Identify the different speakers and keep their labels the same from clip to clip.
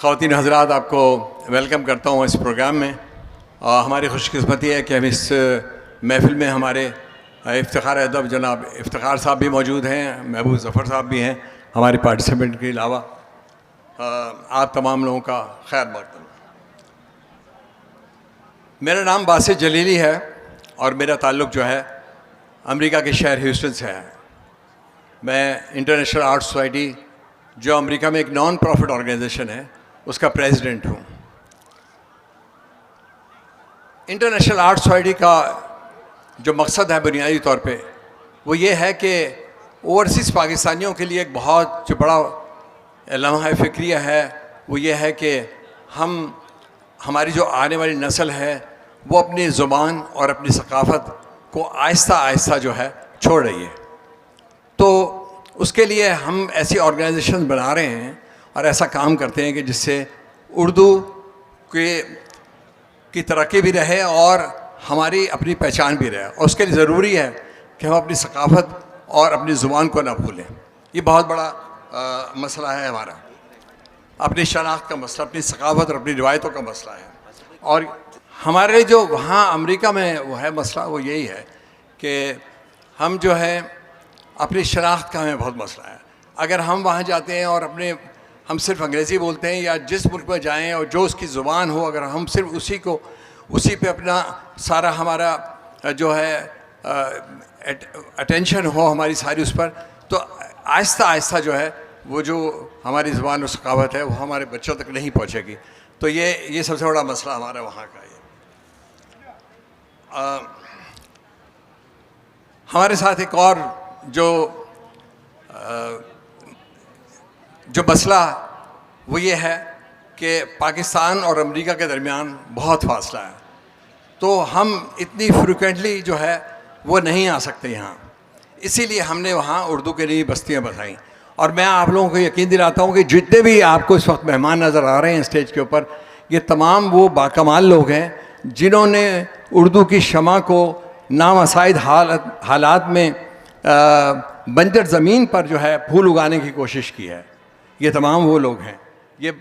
Speaker 1: خواتین حضرات، آپ کو ویلکم کرتا ہوں اس پروگرام میں. ہماری خوش قسمتی ہے کہ ہم اس محفل میں ہمارے افتخار ادب جناب افتخار صاحب بھی موجود ہیں، محبوب ظفر صاحب بھی ہیں ہمارے پارٹیسپینٹ کے علاوہ. آپ تمام لوگوں کا خیر مقدم. میرا نام باسط جلیلی ہے اور میرا تعلق جو ہے امریکہ کے شہر ہیوسٹن سے ہے. میں انٹرنیشنل آرٹ سوسائٹی جو امریکہ میں ایک نان پروفٹ آرگنائزیشن ہے اس کا پریزیڈنٹ ہوں. انٹرنیشنل آرٹ سوسائٹی کا جو مقصد ہے بنیادی طور پہ وہ یہ ہے کہ اوورسیز پاکستانیوں کے لیے ایک بہت جو بڑا لمحہ فکریہ ہے وہ یہ ہے کہ ہماری جو آنے والی نسل ہے وہ اپنی زبان اور اپنی ثقافت کو آہستہ آہستہ جو ہے چھوڑ رہی ہے. تو اس کے لیے ہم ایسی آرگنائزیشن بنا رہے ہیں اور ایسا کام کرتے ہیں کہ جس سے اردو کی ترقی بھی رہے اور ہماری اپنی پہچان بھی رہے. اور اس کے لیے ضروری ہے کہ ہم اپنی ثقافت اور اپنی زبان کو نہ بھولیں. یہ بہت بڑا مسئلہ ہے ہمارا، اپنی شناخت کا مسئلہ، اپنی ثقافت اور اپنی روایتوں کا مسئلہ ہے. اور ہمارے جو وہاں امریکہ میں وہ ہے مسئلہ وہ یہی ہے کہ ہم جو ہے اپنی شناخت کا ہمیں بہت مسئلہ ہے. اگر ہم وہاں جاتے ہیں اور ہم صرف انگریزی بولتے ہیں یا جس ملک میں جائیں اور جو اس کی زبان ہو اگر ہم صرف اسی پہ اپنا سارا ہمارا جو ہے اٹینشن ہو ہماری ساری اس پر، تو آہستہ آہستہ جو ہے وہ جو ہماری زبان اور ثقافت ہے وہ ہمارے بچوں تک نہیں پہنچے گی. تو یہ سب سے بڑا مسئلہ ہمارا وہاں کا ہے. ہمارے ساتھ ایک اور جو مسئلہ وہ یہ ہے کہ پاکستان اور امریکہ کے درمیان بہت فاصلہ ہے. تو ہم اتنی فریکوینٹلی جو ہے وہ نہیں آ سکتے یہاں، اسی لیے ہم نے وہاں اردو کے لیے بستیاں بسائیں. اور میں آپ لوگوں کو یقین دلاتا ہوں کہ جتنے بھی آپ کو اس وقت مہمان نظر آ رہے ہیں اسٹیج کے اوپر، یہ تمام وہ باکمال لوگ ہیں جنہوں نے اردو کی شمع کو نامساعد حالات میں بنجر زمین پر جو ہے پھول اگانے کی کوشش کی ہے. یہ تمام وہ لوگ ہیں. یہ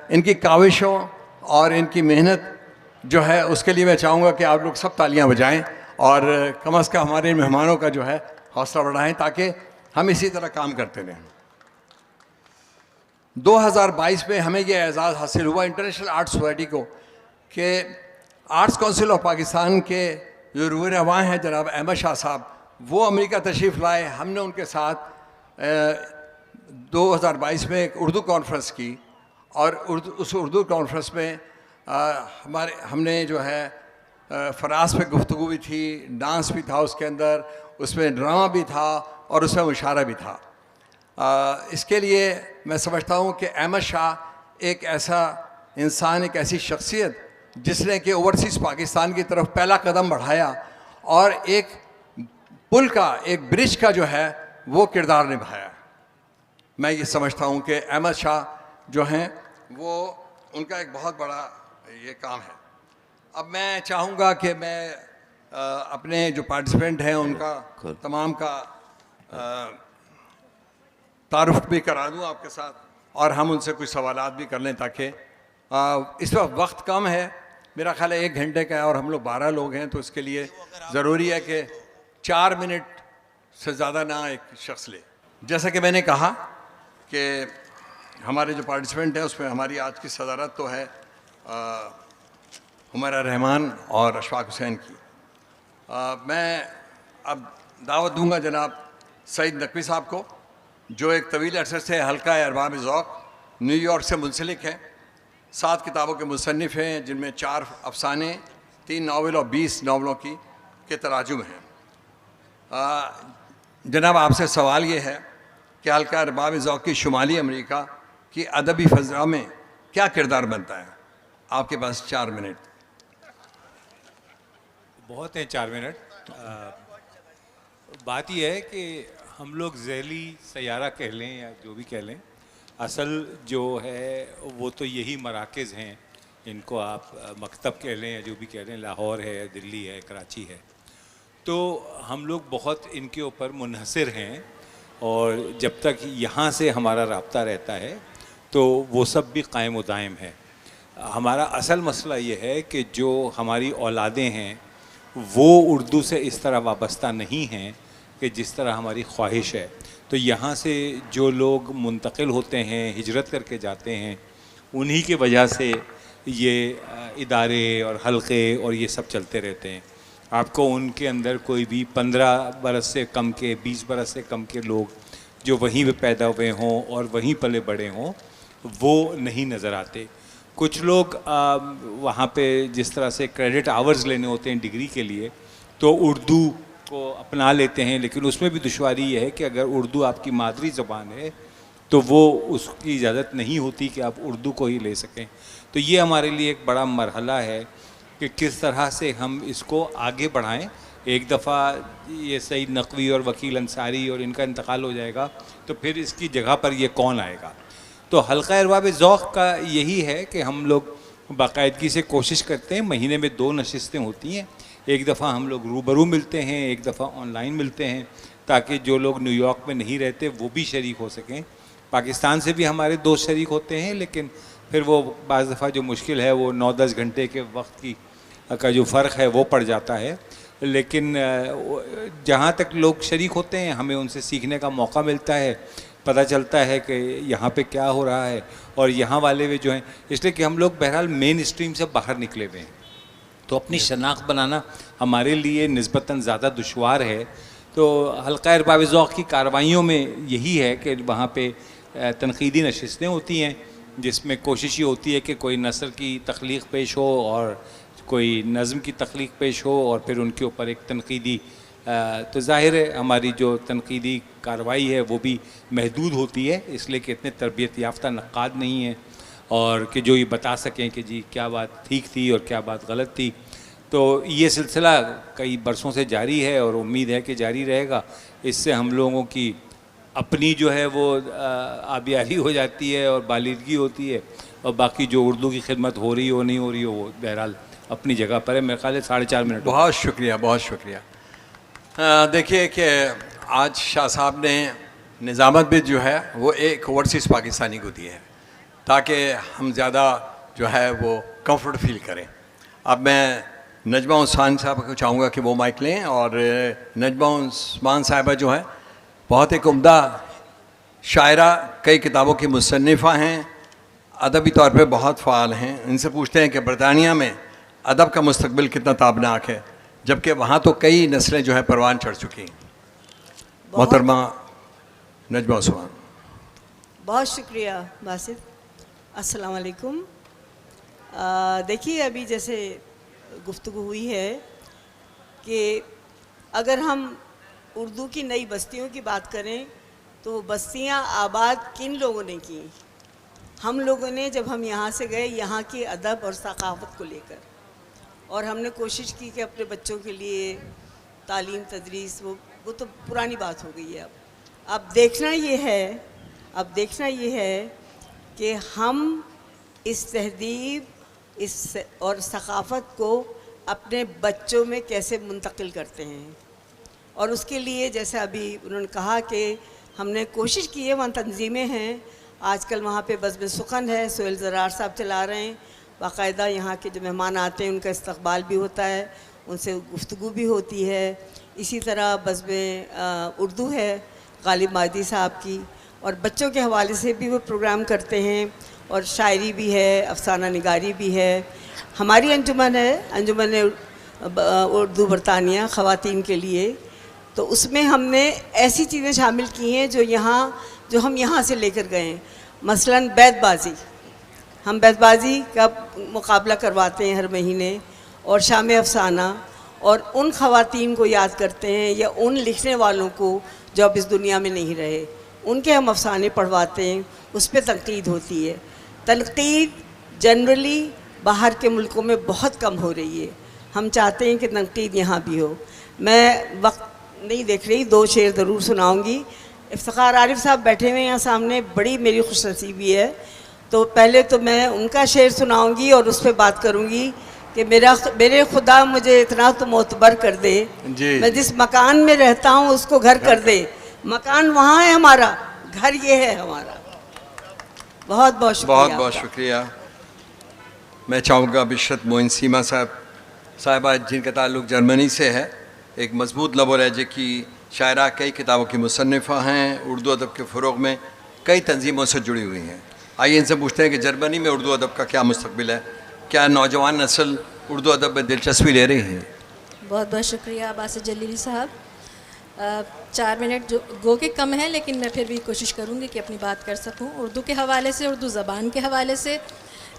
Speaker 1: ان کی کاوشوں اور ان کی محنت جو ہے اس کے لیے میں چاہوں گا کہ آپ لوگ سب تالیاں بجائیں اور کم از کم ہمارے مہمانوں کا جو ہے حوصلہ بڑھائیں تاکہ ہم اسی طرح کام کرتے رہیں. 2022 میں ہمیں یہ اعزاز حاصل ہوا انٹرنیشنل آرٹ سوسائٹی کو کہ آرٹس کونسل آف پاکستان کے جو روح رواں ہیں جناب احمد شاہ صاحب وہ امریکہ تشریف لائے. ہم نے ان کے ساتھ 2022 میں ایک اردو کانفرنس کی اور اس اردو کانفرنس میں ہم نے جو ہے فراز پہ گفتگو بھی تھی، ڈانس بھی تھا اس کے اندر، اس میں ڈرامہ بھی تھا اور اس میں مشاعرہ بھی تھا. اس کے لیے میں سمجھتا ہوں کہ احمد شاہ ایک ایسا انسان، ایک ایسی شخصیت جس نے کہ اوورسیز پاکستان کی طرف پہلا قدم بڑھایا اور ایک پل کا، ایک برج کا جو ہے وہ کردار نبھایا. میں یہ سمجھتا ہوں کہ احمد شاہ جو ہیں وہ ان کا ایک بہت بڑا یہ کام ہے. اب میں چاہوں گا کہ میں اپنے جو پارٹیسپینٹ ہیں ان کا تمام کا تعارف بھی کرا دوں آپ کے ساتھ اور ہم ان سے کچھ سوالات بھی کر لیں تاکہ اس وقت کم ہے، میرا خیال ہے 1 گھنٹے کا ہے اور ہم لوگ 12 لوگ ہیں، تو اس کے لیے ضروری ہے کہ 4 منٹ سے زیادہ نہ ایک شخص لے. جیسا کہ میں نے کہا کہ ہمارے جو پارٹیسپینٹ ہیں اس میں ہماری آج کی صدارت تو ہے حمیرہ رحمان اور اشفاق حسین کی. میں اب دعوت دوں گا جناب سعید نقوی صاحب کو جو ایک طویل عرصے سے حلقہ ارباب ذوق نیو یارک سے منسلک ہیں. 7 کتابوں کے مصنف ہیں جن میں 4 افسانے، 3 ناول اور 20 ناولوں کے تراجم ہیں. جناب آپ سے سوال یہ ہے کہ حلقہ ارباب ذوق کی شمالی امریکہ کی ادبی فضا میں کیا کردار بنتا ہے؟ آپ کے پاس 4 منٹ.
Speaker 2: بہت ہیں 4 منٹ. بات یہ ہے کہ ہم لوگ ذیلی سیارہ کہہ لیں یا جو بھی کہہ لیں، اصل جو ہے وہ تو یہی مراکز ہیں، ان کو آپ مکتب کہہ لیں یا جو بھی کہہ لیں، لاہور ہے، دلی ہے، کراچی ہے. تو ہم لوگ بہت ان کے اوپر منحصر ہیں اور جب تک یہاں سے ہمارا رابطہ رہتا ہے تو وہ سب بھی قائم و دائم ہے. ہمارا اصل مسئلہ یہ ہے کہ جو ہماری اولادیں ہیں وہ اردو سے اس طرح وابستہ نہیں ہیں کہ جس طرح ہماری خواہش ہے. تو یہاں سے جو لوگ منتقل ہوتے ہیں، ہجرت کر کے جاتے ہیں، انہی کی وجہ سے یہ ادارے اور حلقے اور یہ سب چلتے رہتے ہیں. آپ کو ان کے اندر کوئی بھی 15 برس سے کم کے، 20 برس سے کم کے لوگ جو وہیں پہ پیدا ہوئے ہوں اور وہیں پلے بڑے ہوں وہ نہیں نظر آتے. کچھ لوگ وہاں پہ جس طرح سے کریڈٹ آورز لینے ہوتے ہیں ڈگری کے لیے تو اردو کو اپنا لیتے ہیں، لیکن اس میں بھی دشواری یہ ہے کہ اگر اردو آپ کی مادری زبان ہے تو وہ اس کی اجازت نہیں ہوتی کہ آپ اردو کو ہی لے سکیں. تو یہ ہمارے لیے ایک بڑا مرحلہ ہے کہ کس طرح سے ہم اس کو آگے بڑھائیں. ایک دفعہ یہ سعید نقوی اور وکیل انصاری اور ان کا انتقال ہو جائے گا تو پھر اس کی جگہ پر یہ کون آئے گا. تو حلقہ ارباب ذوق کا یہی ہے کہ ہم لوگ باقاعدگی سے کوشش کرتے ہیں. مہینے میں 2 نشستیں ہوتی ہیں، ایک دفعہ ہم لوگ روبرو ملتے ہیں، ایک دفعہ آن لائن ملتے ہیں، تاکہ جو لوگ نیو یارک میں نہیں رہتے وہ بھی شریک ہو سکیں. پاکستان سے بھی ہمارے 2 شریک ہوتے ہیں، لیکن پھر وہ بعض دفعہ جو مشکل ہے وہ 9-10 گھنٹے کے وقت کا جو فرق ہے وہ پڑ جاتا ہے. لیکن جہاں تک لوگ شریک ہوتے ہیں ہمیں ان سے سیکھنے کا موقع ملتا ہے، پتہ چلتا ہے کہ یہاں پہ کیا ہو رہا ہے اور یہاں والے بھی جو ہیں، اس لیے کہ ہم لوگ بہرحال مین اسٹریم سے باہر نکلے ہوئے ہیں تو اپنی شناخت بنانا ہمارے لیے نسبتاً زیادہ دشوار ہے. تو حلقہ ارباب ذوق کی کارروائیوں میں یہی ہے کہ وہاں پہ تنقیدی نشستیں ہوتی ہیں جس میں کوشش یہ ہوتی ہے کہ کوئی نثر کی تخلیق پیش ہو اور کوئی نظم کی تخلیق پیش ہو اور پھر ان کے اوپر ایک تنقیدی تو ظاہر ہے ہماری جو تنقیدی کارروائی ہے وہ بھی محدود ہوتی ہے، اس لیے کہ اتنے تربیت یافتہ نقاد نہیں ہیں اور کہ جو یہ بتا سکیں کہ جی کیا بات ٹھیک تھی اور کیا بات غلط تھی. تو یہ سلسلہ کئی برسوں سے جاری ہے اور امید ہے کہ جاری رہے گا. اس سے ہم لوگوں کی اپنی جو ہے وہ آبیاری ہو جاتی ہے اور بالیدگی ہوتی ہے، اور باقی جو اردو کی خدمت ہو رہی ہو نہیں ہو رہی ہو وہ بہرحال اپنی جگہ پر ہے. میرے خیال ہے 4.5 منٹ.
Speaker 1: بہت شکریہ، بہت شکریہ. دیکھیے کہ آج شاہ صاحب نے نظامت بھی جو ہے وہ ایک اوورسیز پاکستانی کو دی ہے تاکہ ہم زیادہ جو ہے وہ کمفرٹ فیل کریں. اب میں نجمہ عثمان صاحب کو چاہوں گا کہ وہ مائک لیں. اور نجمہ عثمان صاحبہ جو ہے بہت ایک عمدہ شاعرہ، کئی کتابوں کی مصنفہ ہیں، ادبی طور پہ بہت فعال ہیں. ان سے پوچھتے ہیں کہ برطانیہ میں ادب کا مستقبل کتنا تابناک ہے، جبکہ وہاں تو کئی نسلیں جو ہے پروان چڑھ چکی ہیں. محترمہ نجمہ عثمان.
Speaker 3: بہت شکریہ باسط. السلام علیکم. دیکھیے ابھی جیسے گفتگو ہوئی ہے کہ اگر ہم اردو کی نئی بستیوں کی بات کریں تو وہ بستیاں آباد کن لوگوں نے کی؟ ہم لوگوں نے. جب ہم یہاں سے گئے یہاں کی ادب اور ثقافت کو لے کر، اور ہم نے کوشش کی کہ اپنے بچوں کے لیے تعلیم تدریس وہ تو پرانی بات ہو گئی ہے. اب دیکھنا یہ ہے کہ ہم اس تہذیب اور ثقافت کو اپنے بچوں میں کیسے منتقل کرتے ہیں. اور اس کے لیے جیسے ابھی انہوں نے کہا کہ ہم نے کوشش کی ہے، وہاں تنظیمیں ہیں. آج کل وہاں پہ بزم سخن ہے، سہیل زرار صاحب چلا رہے ہیں. باقاعدہ یہاں کے جو مہمان آتے ہیں ان کا استقبال بھی ہوتا ہے، ان سے گفتگو بھی ہوتی ہے. اسی طرح بزم اردو ہے غالب مادی صاحب کی، اور بچوں کے حوالے سے بھی وہ پروگرام کرتے ہیں، اور شاعری بھی ہے، افسانہ نگاری بھی ہے. ہماری انجمن ہے، انجمن اردو برطانیہ خواتین کے لیے. تو اس میں ہم نے ایسی چیزیں شامل کی ہیں جو ہم یہاں سے لے کر گئے ہیں. مثلاً بیت بازی، ہم بیت بازی کا مقابلہ کرواتے ہیں ہر مہینے، اور شام افسانہ، اور ان خواتین کو یاد کرتے ہیں یا ان لکھنے والوں کو جو اب اس دنیا میں نہیں رہے، ان کے ہم افسانے پڑھواتے ہیں. اس پہ تنقید ہوتی ہے. تنقید جنرلی باہر کے ملکوں میں بہت کم ہو رہی ہے. ہم چاہتے ہیں کہ تنقید یہاں بھی ہو. میں وقت نہیں دیکھ رہی، 2 شعر ضرور سناؤں گی. افتخار عارف صاحب بیٹھے ہوئے ہیں یہاں سامنے، بڑی میری خوش نصیبی ہے. تو پہلے تو میں ان کا شعر سناؤں گی اور اس پہ بات کروں گی کہ میرے خدا مجھے اتنا تو معتبر کر دے، میں جس مکان میں رہتا ہوں اس کو گھر کر دے. مکان وہاں ہے ہمارا، گھر یہ ہے ہمارا. بہت بہت شکریہ.
Speaker 1: بہت بہت
Speaker 3: آپ کا.
Speaker 1: شکریہ. میں چاہوں گا بشرت معین سیما صاحبہ جن کا تعلق جرمنی سے ہے، ایک مضبوط لب و لہجے کی شاعرہ، کئی کتابوں کی مصنفہ ہیں، اردو ادب کے فروغ میں کئی تنظیموں سے جڑی ہوئی ہیں. آئیے ان سے پوچھتے ہیں کہ جرمنی میں اردو ادب کا کیا مستقبل ہے، کیا نوجوان نسل اردو ادب میں دلچسپی لے رہی ہے؟
Speaker 4: بہت بہت شکریہ باسط جلیلی صاحب. 4 منٹ جو گو کے کم ہیں، لیکن میں پھر بھی کوشش کروں گی کہ اپنی بات کر سکوں اردو کے حوالے سے، اردو زبان کے حوالے سے،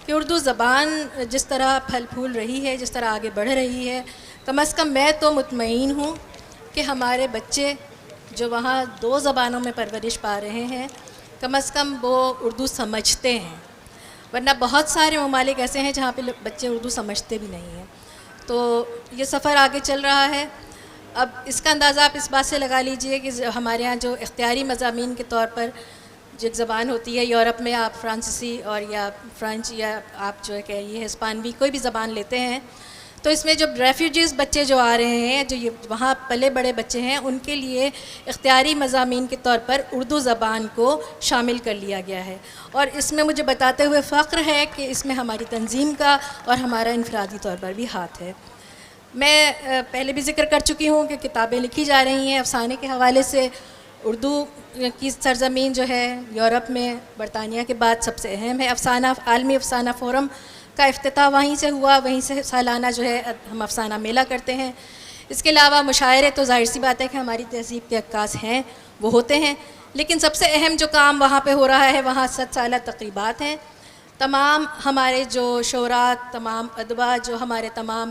Speaker 4: کہ اردو زبان جس طرح پھل پھول رہی ہے، جس طرح آگے بڑھ رہی ہے، کم از کم میں تو مطمئن ہوں کہ ہمارے بچے جو وہاں 2 زبانوں میں پرورش پا رہے ہیں، کم از کم وہ اردو سمجھتے ہیں. ورنہ بہت سارے ممالک ایسے ہیں جہاں پہ بچے اردو سمجھتے بھی نہیں ہیں. تو یہ سفر آگے چل رہا ہے. اب اس کا اندازہ آپ اس بات سے لگا لیجئے کہ ہمارے ہاں جو اختیاری مضامین کے طور پر جو ایک زبان ہوتی ہے، یورپ میں آپ فرانسیسی اور یا فرینچ یا آپ جو ہے کہیے ہسپانوی کوئی بھی زبان لیتے ہیں، تو اس میں جو ریفیوجیز بچے جو آ رہے ہیں، جو یہ وہاں پلے بڑے بچے ہیں، ان کے لیے اختیاری مضامین کے طور پر اردو زبان کو شامل کر لیا گیا ہے. اور اس میں مجھے بتاتے ہوئے فخر ہے کہ اس میں ہماری تنظیم کا اور ہمارا انفرادی طور پر بھی ہاتھ ہے. میں پہلے بھی ذکر کر چکی ہوں کہ کتابیں لکھی جا رہی ہیں افسانے کے حوالے سے. اردو کی سرزمین جو ہے یورپ میں برطانیہ کے بعد سب سے اہم ہے. عالمی افسانہ فورم کا افتتاح وہیں سے ہوا، وہیں سے سالانہ جو ہے ہم افسانہ میلہ کرتے ہیں. اس کے علاوہ مشاعرے تو ظاہر سی بات ہے کہ ہماری تہذیب کے عکاس ہیں، وہ ہوتے ہیں. لیکن سب سے اہم جو کام وہاں پہ ہو رہا ہے، وہاں 7 سالہ تقریبات ہیں. تمام ہمارے جو شعراء، تمام ادبا، جو ہمارے تمام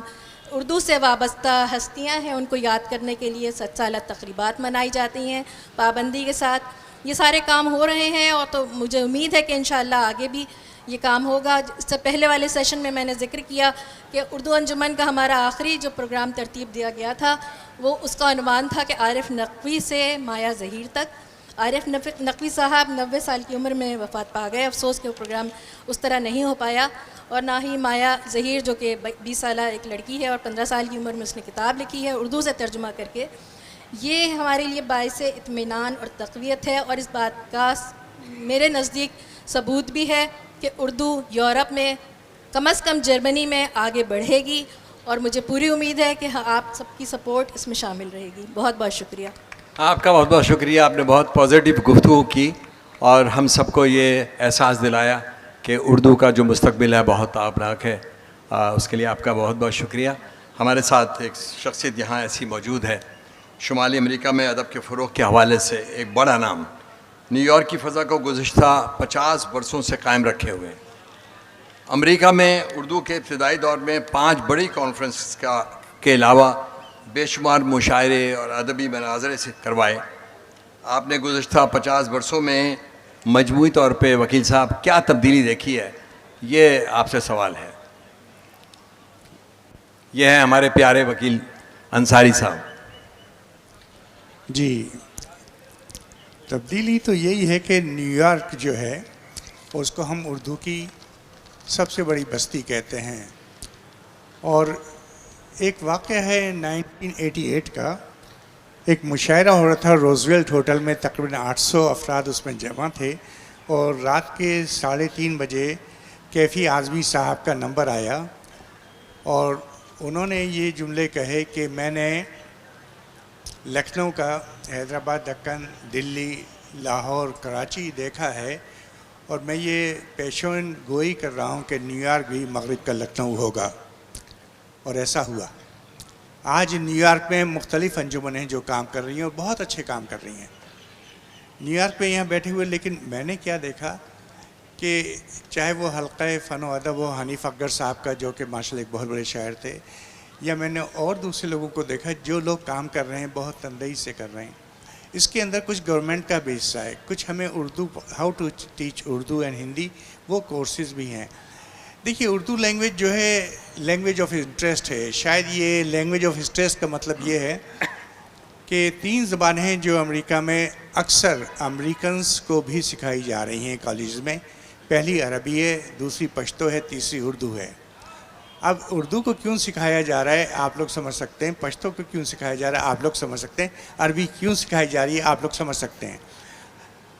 Speaker 4: اردو سے وابستہ ہستیاں ہیں، ان کو یاد کرنے کے لیے 7 سالہ تقریبات منائی جاتی ہیں پابندی کے ساتھ. یہ سارے کام ہو رہے ہیں، اور تو مجھے امید ہے کہ انشاءاللہ آگے بھی یہ کام ہوگا. اس سے پہلے والے سیشن میں نے ذکر کیا کہ اردو انجمن کا ہمارا آخری جو پروگرام ترتیب دیا گیا تھا، وہ اس کا عنوان تھا کہ عارف نقوی سے مایا ظہیر تک. عارف نقوی صاحب 90 سال کی عمر میں وفات پا گئے. افسوس کہ وہ پروگرام اس طرح نہیں ہو پایا. اور نہ ہی مایا ظہیر جو کہ 20 سالہ ایک لڑکی ہے اور 15 سال کی عمر میں اس نے کتاب لکھی ہے اردو سے ترجمہ کر کے. یہ ہمارے لیے باعث اطمینان اور تقویت ہے، اور اس بات کا میرے نزدیک ثبوت بھی ہے کہ اردو یورپ میں، کم از کم جرمنی میں آگے بڑھے گی. اور مجھے پوری امید ہے کہ آپ سب کی سپورٹ اس میں شامل رہے گی. بہت بہت شکریہ.
Speaker 1: آپ کا بہت بہت شکریہ. آپ نے بہت پازیٹیو گفتگو کی اور ہم سب کو یہ احساس دلایا کہ اردو کا جو مستقبل ہے بہت تابناک ہے. اس کے لیے آپ کا بہت بہت شکریہ. ہمارے ساتھ ایک شخصیت یہاں ایسی موجود ہے، شمالی امریکہ میں ادب کے فروغ کے حوالے سے ایک بڑا نام، نیو یارک کی فضا کو گزشتہ 50 برسوں سے قائم رکھے ہوئے. امریکہ میں اردو کے ابتدائی دور میں 5 بڑی کانفرنس کے علاوہ بے شمار مشاعرے اور ادبی مناظرے سے کروائے. آپ نے گزشتہ 50 برسوں میں مجموعی طور پہ وکیل صاحب کیا تبدیلی دیکھی ہے؟ یہ آپ سے سوال ہے. یہ ہے ہمارے پیارے وکیل انصاری صاحب.
Speaker 5: جی، تبدیلی تو یہی ہے کہ نیو یارک جو ہے اس کو ہم اردو کی سب سے بڑی بستی کہتے ہیں. اور ایک واقعہ ہے 1988 کا، ایک مشاعرہ ہو رہا تھا روزویلٹ ہوٹل میں. تقریباً 800 افراد اس میں جمع تھے، اور رات کے 3:30 بجے کیفی اعظمی صاحب کا نمبر آیا اور انہوں نے یہ جملے کہے کہ میں نے لکھنؤ کا، حیدرآباد، دکن، دلی، لاہور، کراچی دیکھا ہے، اور میں یہ پیشین گوئی کر رہا ہوں کہ نیو یارک بھی مغرب کا لکھنؤ ہوگا. اور ایسا ہوا. آج نیو یارک میں مختلف انجمنیں جو کام کر رہی ہیں اور بہت اچھے کام کر رہی ہیں نیو یارک میں یہاں بیٹھے ہوئے. لیکن میں نے کیا دیکھا کہ چاہے وہ حلقہ فن و ادب ہو حنیف اکبر صاحب کا، جو کہ ماشاء اللہ ایک بہت بڑے شاعر تھے، یا میں نے اور دوسرے لوگوں کو دیکھا جو لوگ کام کر رہے ہیں بہت تندئی سے کر رہے ہیں. اس کے اندر کچھ گورنمنٹ کا بھی حصہ ہے، کچھ ہمیں Urdu, how to teach Urdu and Hindi, وہ کورسز بھی ہیں. دیکھیے اردو لینگویج جو ہے لینگویج آف انٹرسٹ ہے. شاید یہ لینگویج آف انٹرسٹ کا مطلب یہ ہے کہ 3 زبانیں ہیں جو امریکہ میں اکثر امریکنز کو بھی سکھائی جا رہی ہیں کالجز میں. پہلی عربی ہے، دوسری پشتو ہے، تیسری اردو ہے. اب اردو کو کیوں سکھایا جا رہا ہے آپ لوگ سمجھ سکتے ہیں، پشتو کو کیوں سکھایا جا رہا ہے آپ لوگ سمجھ سکتے ہیں، عربی کیوں سکھائی جا رہی ہے آپ لوگ سمجھ سکتے ہیں.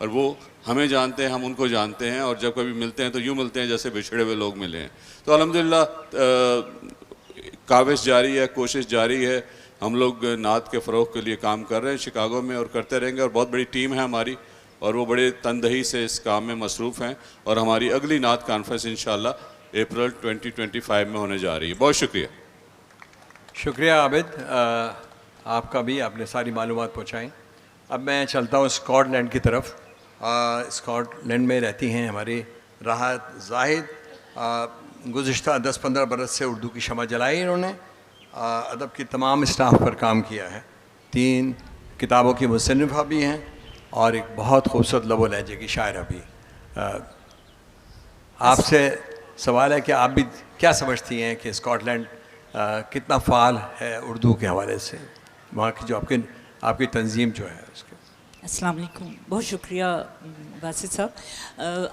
Speaker 6: اور وہ ہمیں جانتے ہیں, ہم ان کو جانتے ہیں, اور جب کبھی ملتے ہیں تو یوں ملتے ہیں جیسے بچھڑے ہوئے لوگ ملے ہیں. تو الحمدللہ کاوش جاری ہے, کوشش جاری ہے. ہم لوگ نعت کے فروغ کے لیے کام کر رہے ہیں شکاگو میں, اور کرتے رہیں گے, اور بہت بڑی ٹیم ہے ہماری, اور وہ بڑے تندہی سے اس کام میں مصروف ہیں. اور ہماری اگلی نعت کانفرنس انشاءاللہ اپریل 2025 میں ہونے جا رہی ہے. بہت شکریہ.
Speaker 1: شکریہ عابد, آپ کا بھی, آپ نے ساری معلومات پہنچائیں. اب میں چلتا ہوں اسکاٹ لینڈ کی طرف. اسکاٹ لینڈ میں رہتی ہیں ہماری راحت زاہد. گزشتہ 10-15 برس سے اردو کی شمع جلائی انہوں نے, ادب کی تمام اسٹاف پر کام کیا ہے. 3 کتابوں کی مصنفہ بھی ہیں, اور ایک بہت خوبصورت لب و لہجے کی شاعرہ بھی. آپ سے سوال ہے کہ آپ بھی کیا سمجھتی ہیں کہ اسکاٹ لینڈ کتنا فعال ہے اردو کے حوالے سے, وہاں کی جو آپ کی تنظیم جو ہے اس کے.
Speaker 7: السلام علیکم, بہت شکریہ باسط صاحب.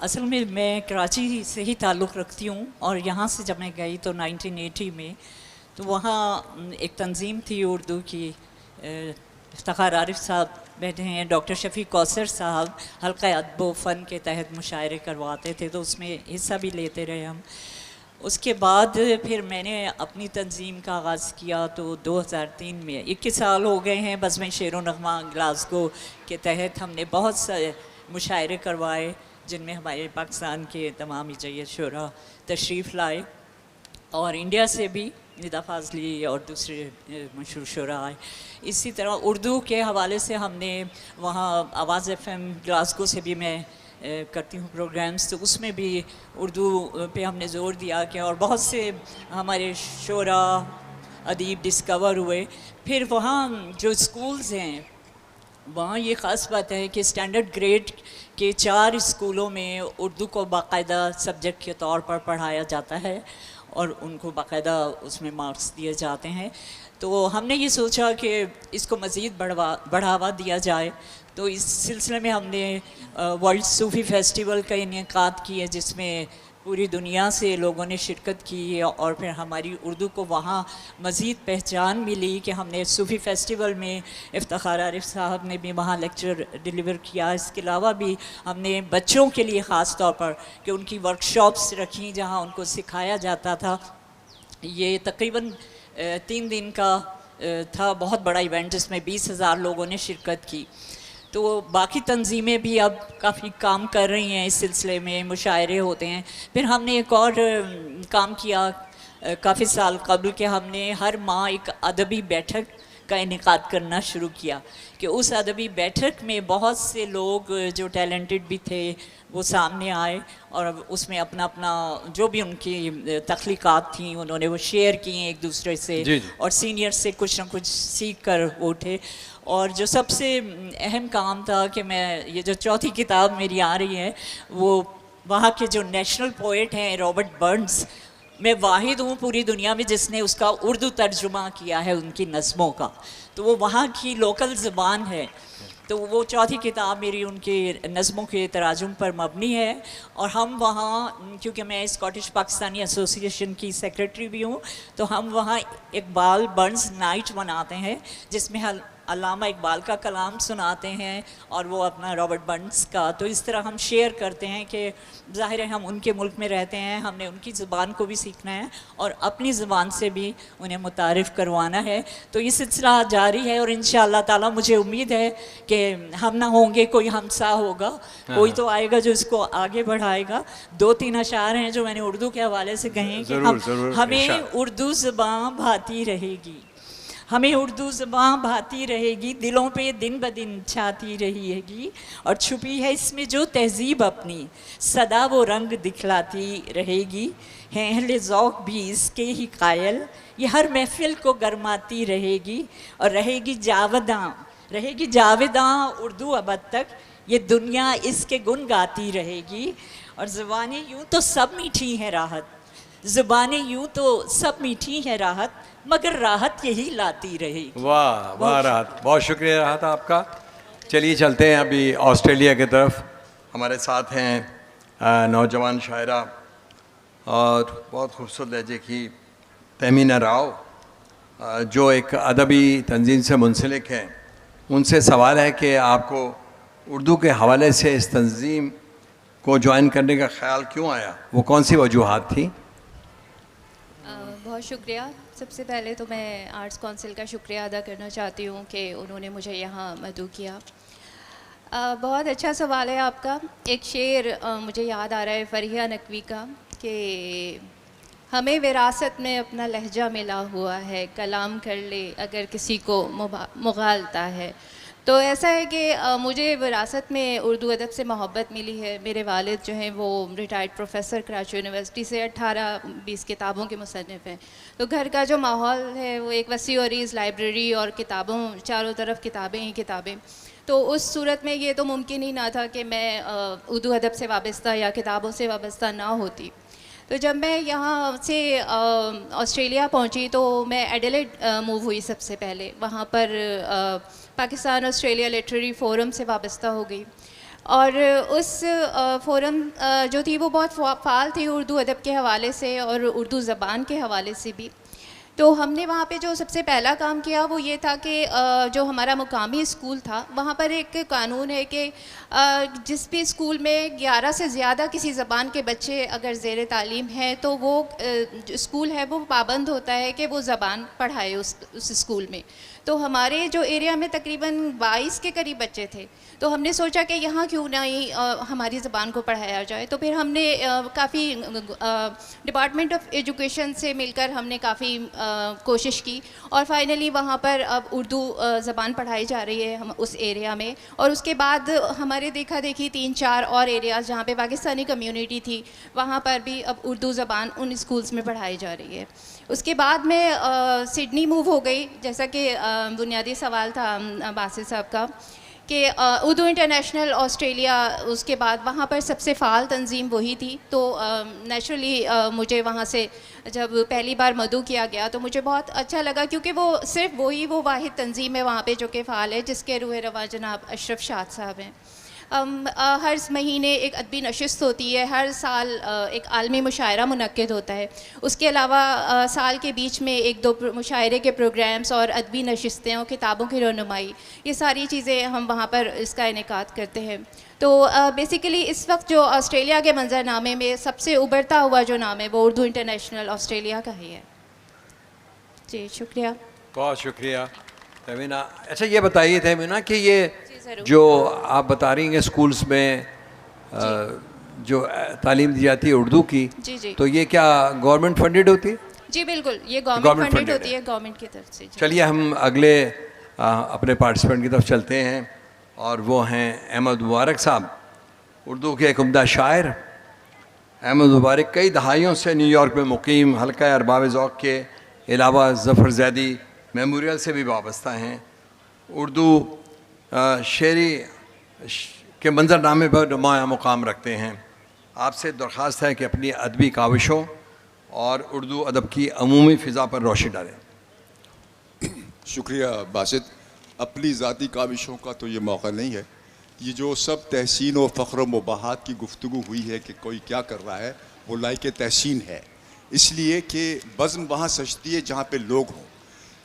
Speaker 7: اصل میں کراچی سے ہی تعلق رکھتی ہوں, اور یہاں سے جب میں گئی تو 1980 میں, تو وہاں ایک تنظیم تھی اردو کی, افتخار عارف صاحب بیٹھے ہیں, ڈاکٹر شفیق کوثر صاحب حلقہ ادب و فن کے تحت مشاعرے کرواتے تھے, تو اس میں حصہ بھی لیتے رہے ہم. اس کے بعد پھر میں نے اپنی تنظیم کا آغاز کیا, تو 2003 میں 21 سال ہو گئے ہیں. بزم شعر و نغمہ گلاسگو کے تحت ہم نے بہت سے مشاعرے کروائے, جن میں ہمارے پاکستان کے تمام جید شعراء تشریف لائے, اور انڈیا سے بھی ندا فاضلی اور دوسرے مشہور شعراء آئے. اسی طرح اردو کے حوالے سے ہم نے وہاں آواز FM گلاسگو سے بھی میں کرتی ہوں پروگرامز, تو اس میں بھی اردو پہ ہم نے زور دیا کہ, اور بہت سے ہمارے شعراء ادیب ڈسکور ہوئے. پھر وہاں جو اسکولز ہیں وہاں یہ خاص بات ہے کہ اسٹینڈرڈ گریڈ کے 4 اسکولوں میں اردو کو باقاعدہ سبجیکٹ کے طور پر پڑھایا جاتا ہے, اور ان کو باقاعدہ اس میں مارکس دیے جاتے ہیں. تو ہم نے یہ سوچا کہ اس کو مزید بڑھاوا دیا جائے. تو اس سلسلے میں ہم نے ورلڈ صوفی فیسٹیول کا انعقاد کیا, جس میں پوری دنیا سے لوگوں نے شرکت کی, اور پھر ہماری اردو کو وہاں مزید پہچان ملی کہ ہم نے صوفی فیسٹیول میں افتخار عارف صاحب نے بھی وہاں لیکچر ڈیلیور کیا. اس کے علاوہ بھی ہم نے بچوں کے لیے خاص طور پر کہ ان کی ورکشاپس رکھیں جہاں ان کو سکھایا جاتا تھا. یہ تقریباً 3 دن کا تھا, بہت بڑا ایونٹ, جس میں 20,000 لوگوں نے شرکت کی. تو باقی تنظیمیں بھی اب کافی کام کر رہی ہیں اس سلسلے میں, مشاعرے ہوتے ہیں. پھر ہم نے ایک اور کام کیا کافی سال قبل, کہ ہم نے ہر ماہ ایک ادبی بیٹھک کا انعقاد کرنا شروع کیا, کہ اس ادبی بیٹھک میں بہت سے لوگ جو ٹیلنٹڈ بھی تھے وہ سامنے آئے, اور اس میں اپنا جو بھی ان کی تخلیقات تھیں انہوں نے وہ شیئر کیے ایک دوسرے سے, اور سینئر سے کچھ نہ کچھ سیکھ کر اٹھے. اور جو سب سے اہم کام تھا کہ میں یہ جو 4تھی کتاب میری آ رہی ہے, وہ وہاں کے جو نیشنل پوئٹ ہیں رابرٹ برنز, میں واحد ہوں پوری دنیا میں جس نے اس کا اردو ترجمہ کیا ہے ان کی نظموں کا. تو وہ وہاں کی لوکل زبان ہے. تو وہ 4تھی کتاب میری ان کے نظموں کے تراجم پر مبنی ہے. اور ہم وہاں, کیونکہ میں اسکاٹش پاکستانی ایسوسی ایشن کی سیکریٹری بھی ہوں, تو ہم وہاں اقبال برنز نائٹ مناتے ہیں, جس میں علامہ اقبال کا کلام سناتے ہیں اور وہ اپنا رابرٹ برنز کا. تو اس طرح ہم شیئر کرتے ہیں کہ ظاہر ہے ہم ان کے ملک میں رہتے ہیں, ہم نے ان کی زبان کو بھی سیکھنا ہے اور اپنی زبان سے بھی انہیں متعارف کروانا ہے. تو یہ سلسلہ جاری ہے, اور انشاءاللہ تعالی مجھے امید ہے کہ ہم نہ ہوں گے, کوئی ہمسا ہوگا, کوئی تو آئے گا جو اس کو آگے بڑھائے گا. 2-3 اشعار ہیں جو میں نے اردو کے حوالے سے کہے ہیں کہ ہمیں اردو زبان بھاتی رہے گی, ہمیں اردو زبان بھاتی رہے گی, دلوں پہ دن بدن چھاتی رہے گی, اور چھپی ہے اس میں جو تہذیب اپنی صدا وہ رنگ دکھلاتی رہے گی. ہیں اہل ذوق بھی اس کے ہی قائل, یہ ہر محفل کو گرماتی رہے گی, اور رہے گی جاوداں اردو ابد تک, یہ دنیا اس کے گن گاتی رہے گی. اور زبانیں یوں تو سب میٹھی ہیں راحت, زبانیں یوں تو سب میٹھی ہیں راحت, مگر راحت یہی لاتی رہے گی.
Speaker 1: واہ واہ راحت, بہت شکریہ راحت آپ کا. چلیے چلتے ہیں ابھی آسٹریلیا کی طرف. ہمارے ساتھ ہیں نوجوان شاعرہ اور بہت خوبصورت لہجے کی تہمینہ راؤ, جو ایک ادبی تنظیم سے منسلک ہیں. ان سے سوال ہے کہ آپ کو اردو کے حوالے سے اس تنظیم کو جوائن کرنے کا خیال کیوں آیا؟ وہ کون سی وجوہات تھیں؟
Speaker 8: بہت شکریہ. سب سے پہلے تو میں آرٹس کونسل کا شکریہ ادا کرنا چاہتی ہوں کہ انہوں نے مجھے یہاں مدعو کیا. بہت اچھا سوال ہے آپ کا. ایک شعر مجھے یاد آ رہا ہے فرحیہ نقوی کا کہ ہمیں وراثت میں اپنا لہجہ ملا ہوا ہے, کلام کر لے اگر کسی کو مغالتا ہے. تو ایسا ہے کہ مجھے وراثت میں اردو ادب سے محبت ملی ہے. میرے والد جو ہیں وہ ریٹائرڈ پروفیسر کراچی یونیورسٹی سے 18-20 کتابوں کے مصنف ہیں. تو گھر کا جو ماحول ہے وہ ایک وسیع و عریض لائبریری اور کتابوں, چاروں طرف کتابیں ہی کتابیں. تو اس صورت میں یہ تو ممکن ہی نہ تھا کہ میں اردو ادب سے وابستہ یا کتابوں سے وابستہ نہ ہوتی. تو جب میں یہاں سے آسٹریلیا پہنچی تو میں ایڈیلیڈ موو ہوئی سب سے پہلے. وہاں پر پاکستان آسٹریلیا لٹریری فورم سے وابستہ ہو گئی, اور اس فورم جو تھی وہ بہت فعال تھی اردو ادب کے حوالے سے اور اردو زبان کے حوالے سے بھی. تو ہم نے وہاں پہ جو سب سے پہلا کام کیا وہ یہ تھا کہ جو ہمارا مقامی اسکول تھا وہاں پر ایک قانون ہے کہ جس بھی اسکول میں 11 سے زیادہ کسی زبان کے بچے اگر زیر تعلیم ہیں تو وہ اسکول ہے وہ پابند ہوتا ہے کہ وہ زبان پڑھائے اس اسکول میں. تو ہمارے جو ایریا میں تقریباً 22 کے قریب بچے تھے, تو ہم نے سوچا کہ یہاں کیوں نہ ہی ہماری زبان کو پڑھایا جائے. تو پھر ہم نے کافی ڈپارٹمنٹ آف ایجوکیشن سے مل کر ہم نے کافی کوشش کی, اور فائنلی وہاں پر اب اردو زبان پڑھائی جا رہی ہے اس ایریا میں. اور اس کے بعد ہمارے دیکھا دیکھی 3-4 اور ایریاز جہاں پہ پاکستانی کمیونٹی تھی وہاں پر بھی اب اردو زبان ان اسکولس میں پڑھائی جا رہی ہے. اس کے بعد میں سڈنی موو ہو گئی, جیسا کہ بنیادی سوال تھا باسط صاحب کا کہ اردو انٹرنیشنل آسٹریلیا, اس کے بعد وہاں پر سب سے فعال تنظیم وہی تھی. تو نیچرلی مجھے وہاں سے جب پہلی بار مدعو کیا گیا تو مجھے بہت اچھا لگا, کیونکہ وہ صرف وہ واحد تنظیم ہے وہاں پہ جو کہ فعال ہے جس کے روح رواں جناب اشرف شاد صاحب ہیں. ہر مہینے ایک ادبی نشست ہوتی ہے, ہر سال ایک عالمی مشاعرہ منعقد ہوتا ہے. اس کے علاوہ سال کے بیچ میں 1-2 مشاعرے کے پروگرامز اور ادبی نشستیں اور کتابوں کی رونمائی, یہ ساری چیزیں ہم وہاں پر اس کا انعقاد کرتے ہیں. تو بیسیکلی اس وقت جو آسٹریلیا کے منظر نامے میں سب سے ابھرتا ہوا جو نام ہے وہ اردو انٹرنیشنل آسٹریلیا کا ہی ہے. جی شکریہ.
Speaker 1: بہت شکریہ تہمینہ. اچھا یہ بتائیے تہمینہ کہ یہ جو آپ بتا رہی ہیں اسکولس میں جو تعلیم دی جاتی ہے اردو کی,
Speaker 8: جی
Speaker 1: تو یہ کیا گورنمنٹ فنڈیڈ ہوتی ہے؟
Speaker 8: جی بالکل, یہ گورنمنٹ فنڈیڈ ہوتی ہے, گورنمنٹ کی طرف سے.
Speaker 1: چلیے ہم اگلے اپنے پارٹیسپینٹ کی طرف چلتے ہیں, اور وہ ہیں احمد مبارک صاحب, اردو کے ایک عمدہ شاعر. احمد مبارک کئی دہائیوں سے نیو یارک میں مقیم, حلقہ ارباب ذوق کے علاوہ ظفر زیدی میموریل سے بھی وابستہ ہیں. اردو شعری کے منظر نامے پر نمایاں مقام رکھتے ہیں. آپ سے درخواست ہے کہ اپنی ادبی کاوشوں اور اردو ادب کی عمومی فضا پر روشنی ڈالیں.
Speaker 9: شکریہ باسط. اپنی ذاتی کاوشوں کا تو یہ موقع نہیں ہے. یہ جو سب تحسین و فخر و مباحات کی گفتگو ہوئی ہے کہ کوئی کیا کر رہا ہے, وہ لائق تحسین ہے, اس لیے کہ بزم وہاں سجتی ہے جہاں پہ لوگ ہوں.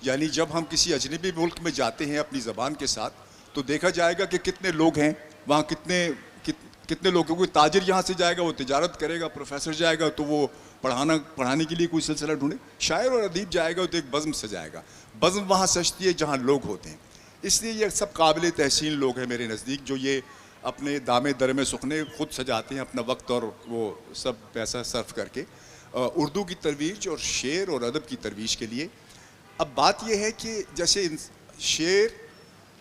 Speaker 9: یعنی جب ہم کسی اجنبی ملک میں جاتے ہیں اپنی زبان کے ساتھ تو دیکھا جائے گا کہ کتنے لوگ ہیں وہاں, کتنے لوگ. کوئی تاجر یہاں سے جائے گا وہ تجارت کرے گا, پروفیسر جائے گا تو وہ پڑھانے کے لیے کوئی سلسلہ ڈھونڈے, شاعر اور ادیب جائے گا تو ایک بزم سے جائے گا. بزم وہاں سجتی ہے جہاں لوگ ہوتے ہیں. اس لیے یہ سب قابل تحسین لوگ ہیں میرے نزدیک, جو یہ اپنے دامے درمے سخنے خود سجاتے ہیں اپنا وقت اور وہ سب پیسہ صرف کر کے اردو کی ترویج اور شعر اور ادب کی ترویج کے لیے. اب بات یہ ہے کہ جیسے شعر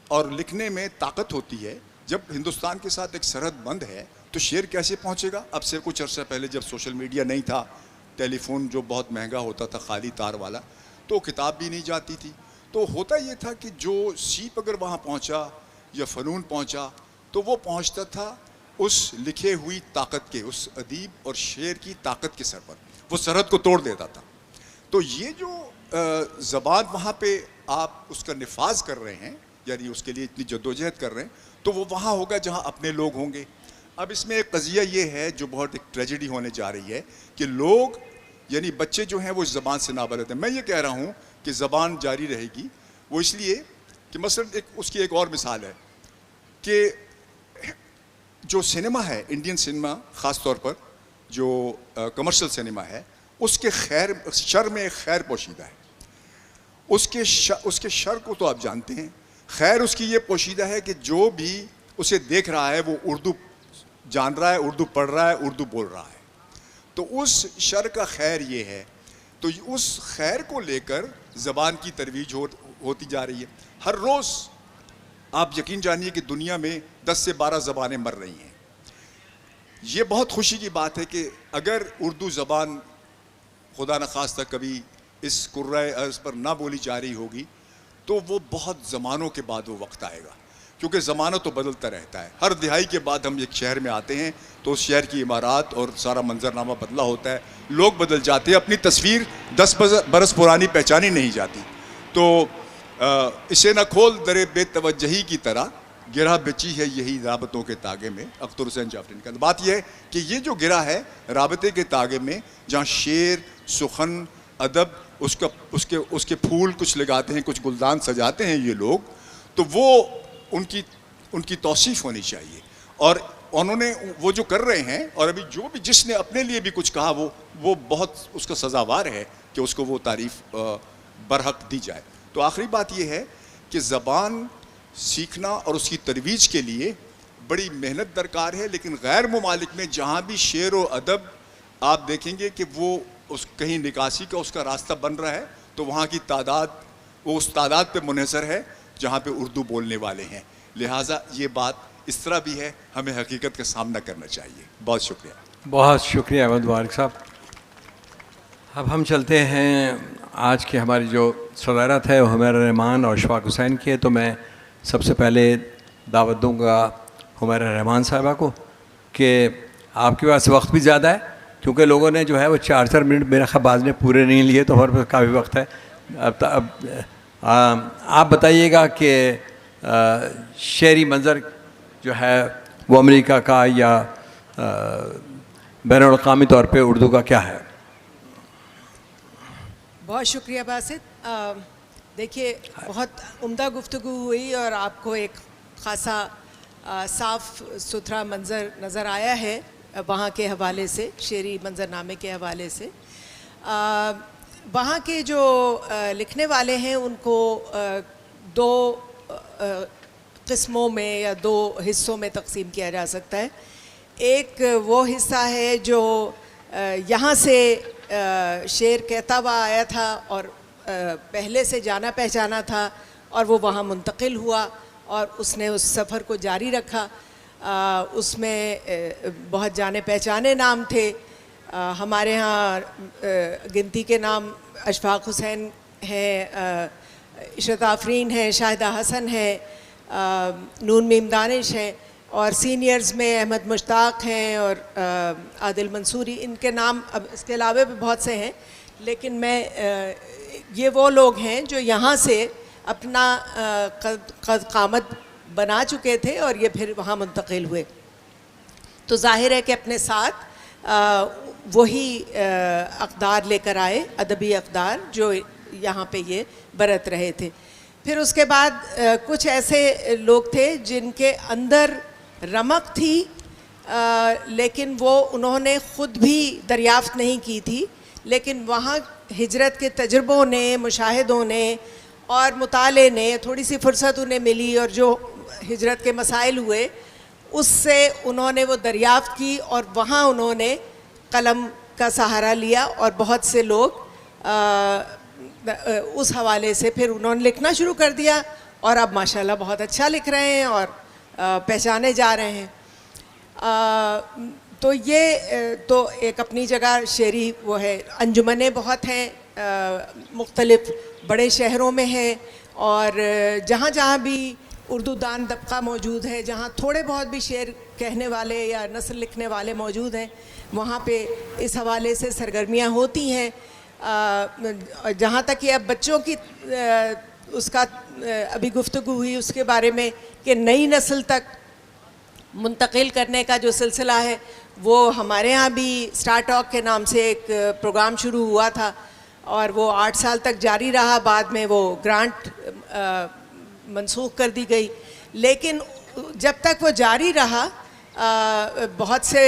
Speaker 9: اور لکھنے میں طاقت ہوتی ہے, جب ہندوستان کے ساتھ ایک سرحد بند ہے تو شعر کیسے پہنچے گا؟ اب سے کچھ عرصہ پہلے جب سوشل میڈیا نہیں تھا, ٹیلی فون جو بہت مہنگا ہوتا تھا خالی تار والا, تو کتاب بھی نہیں جاتی تھی. تو ہوتا یہ تھا کہ جو سیپ اگر وہاں پہنچا یا فنون پہنچا تو وہ پہنچتا تھا اس لکھے ہوئی طاقت کے, اس ادیب اور شعر کی طاقت کے سر پر, وہ سرحد کو توڑ دیتا تھا. تو یہ جو زبان وہاں پہ آپ اس کا نفاذ کر رہے ہیں, یعنی اس کے لیے اتنی جدوجہد کر رہے ہیں, تو وہ وہاں ہوگا جہاں اپنے لوگ ہوں گے. اب اس میں ایک قضیہ یہ ہے جو بہت ایک ٹریجڈی ہونے جا رہی ہے کہ لوگ یعنی بچے جو ہیں وہ اس زبان سے نابلد ہیں. میں یہ کہہ رہا ہوں کہ زبان جاری رہے گی, وہ اس لیے کہ مثلا اس کی ایک اور مثال ہے کہ جو سنیما ہے انڈین سنیما خاص طور پر جو کمرشل سنیما ہے اس کے شر میں ایک خیر پوشیدہ ہے. اس کے شر کو تو آپ جانتے ہیں. خیر اس کی یہ پوشیدہ ہے کہ جو بھی اسے دیکھ رہا ہے وہ اردو جان رہا ہے, اردو پڑھ رہا ہے, اردو بول رہا ہے. تو اس شر کا خیر یہ ہے. تو اس خیر کو لے کر زبان کی ترویج ہوتی جا رہی ہے. ہر روز آپ یقین جانیے کہ دنیا میں 10 سے 12 زبانیں مر رہی ہیں. یہ بہت خوشی کی بات ہے کہ اگر اردو زبان خدا نخواستہ کبھی اس کرۂ ارض پر نہ بولی جا رہی ہوگی تو وہ بہت زمانوں کے بعد وہ وقت آئے گا, کیونکہ زمانہ تو بدلتا رہتا ہے. ہر دہائی کے بعد ہم ایک شہر میں آتے ہیں تو اس شہر کی عمارات اور سارا منظرنامہ بدلا ہوتا ہے, لوگ بدل جاتے ہیں, اپنی تصویر 10 برس پرانی پہچانی نہیں جاتی. تو اسے نہ کھول در بے توجہی کی طرح گرہ بچی ہے یہی رابطوں کے تاغے میں. اختر حسین جعفری کا بات یہ ہے کہ یہ جو گرہ ہے رابطے کے تاغے میں, جہاں شعر, سخن, ادب, اس کے پھول کچھ لگاتے ہیں, کچھ گلدان سجاتے ہیں یہ لوگ, تو وہ ان کی توصیف ہونی چاہیے. اور انہوں نے وہ جو کر رہے ہیں, اور ابھی جو بھی جس نے اپنے لیے بھی کچھ کہا وہ بہت اس کا سزاوار ہے کہ اس کو وہ تعریف برحق دی جائے. تو آخری بات یہ ہے کہ زبان سیکھنا اور اس کی ترویج کے لیے بڑی محنت درکار ہے, لیکن غیر ممالک میں جہاں بھی شعر و ادب آپ دیکھیں گے کہ وہ کہیں نکاسی کا اس کا راستہ بن رہا ہے تو وہاں کی تعداد وہ اس تعداد پہ منحصر ہے جہاں پہ اردو بولنے والے ہیں. لہٰذا یہ بات اس طرح بھی ہے, ہمیں حقیقت کا سامنا کرنا چاہیے. بہت شکریہ.
Speaker 1: بہت شکریہ احمد مبارک صاحب. اب ہم چلتے ہیں آج کی ہماری جو صدارت ہے حمیرہ رحمان اور اشفاق حسین کی ہے. تو میں سب سے پہلے دعوت دوں گا حمیرہ رحمان صاحبہ کو کہ آپ کے پاس وقت بھی زیادہ ہے, کیونکہ لوگوں نے جو ہے وہ 4 منٹ میرا خیال بعض نے پورے نہیں لیے, تو ہمارے پاس کافی وقت ہے. اب آپ بتائیے گا کہ شعری منظر جو ہے وہ امریکہ کا یا بین الاقوامی طور پہ اردو کا کیا ہے؟
Speaker 10: بہت شکریہ باسط. دیکھیے بہت عمدہ گفتگو ہوئی اور آپ کو ایک خاصا صاف ستھرا منظر نظر آیا ہے وہاں کے حوالے سے, شعری منظرنامے کے حوالے سے. وہاں کے جو لکھنے والے ہیں ان کو 2 قسموں میں یا 2 حصوں میں تقسیم کیا جا سکتا ہے. ایک وہ حصہ ہے جو یہاں سے شعر کہتا ہوا آیا تھا اور پہلے سے جانا پہچانا تھا اور وہ وہاں منتقل ہوا اور اس نے اس سفر کو جاری رکھا. اس میں بہت جانے پہچانے نام تھے. ہمارے ہاں گنتی کے نام اشفاق حسین ہیں, عشرت آفرین ہیں, شاہدہ حسن ہیں, نون میم دانش ہیں, اور سینئرز میں احمد مشتاق ہیں اور عادل منصوری. ان کے نام اب اس کے علاوہ بھی بہت سے ہیں, لیکن میں یہ وہ لوگ ہیں جو یہاں سے اپنا قد قامت بنا چکے تھے اور یہ پھر وہاں منتقل ہوئے. تو ظاہر ہے کہ اپنے ساتھ وہی اقدار لے کر آئے, ادبی اقدار جو یہاں پہ یہ برت رہے تھے. پھر اس کے بعد کچھ ایسے لوگ تھے جن کے اندر رمق تھی, لیکن وہ انہوں نے خود بھی دریافت نہیں کی تھی, لیکن وہاں ہجرت کے تجربوں نے, مشاہدوں نے اور مطالعے نے تھوڑی سی فرصت انہیں ملی, اور جو ہجرت کے مسائل ہوئے اس سے انہوں نے وہ دریافت کی اور وہاں انہوں نے قلم کا سہارا لیا, اور بہت سے لوگ اس حوالے سے پھر انہوں نے لکھنا شروع کر دیا اور اب ماشاءاللہ بہت اچھا لکھ رہے ہیں اور پہچانے جا رہے ہیں. تو یہ تو ایک اپنی جگہ شعری وہ ہے. انجمنیں بہت ہیں, مختلف بڑے شہروں میں ہیں, اور جہاں جہاں بھی اردو دان طبقہ موجود ہے, جہاں تھوڑے بہت بھی شعر کہنے والے یا نثر لکھنے والے موجود ہیں, وہاں پہ اس حوالے سے سرگرمیاں ہوتی ہیں. جہاں تک کہ اب بچوں کی اس کا ابھی گفتگو ہوئی اس کے بارے میں کہ نئی نسل تک منتقل کرنے کا جو سلسلہ ہے وہ ہمارے ہاں بھی اسٹار ٹاک کے نام سے ایک پروگرام شروع ہوا تھا, اور وہ 8 سال تک جاری رہا. بعد میں وہ گرانٹ منسوخ کر دی گئی, لیکن جب تک وہ جاری رہا بہت سے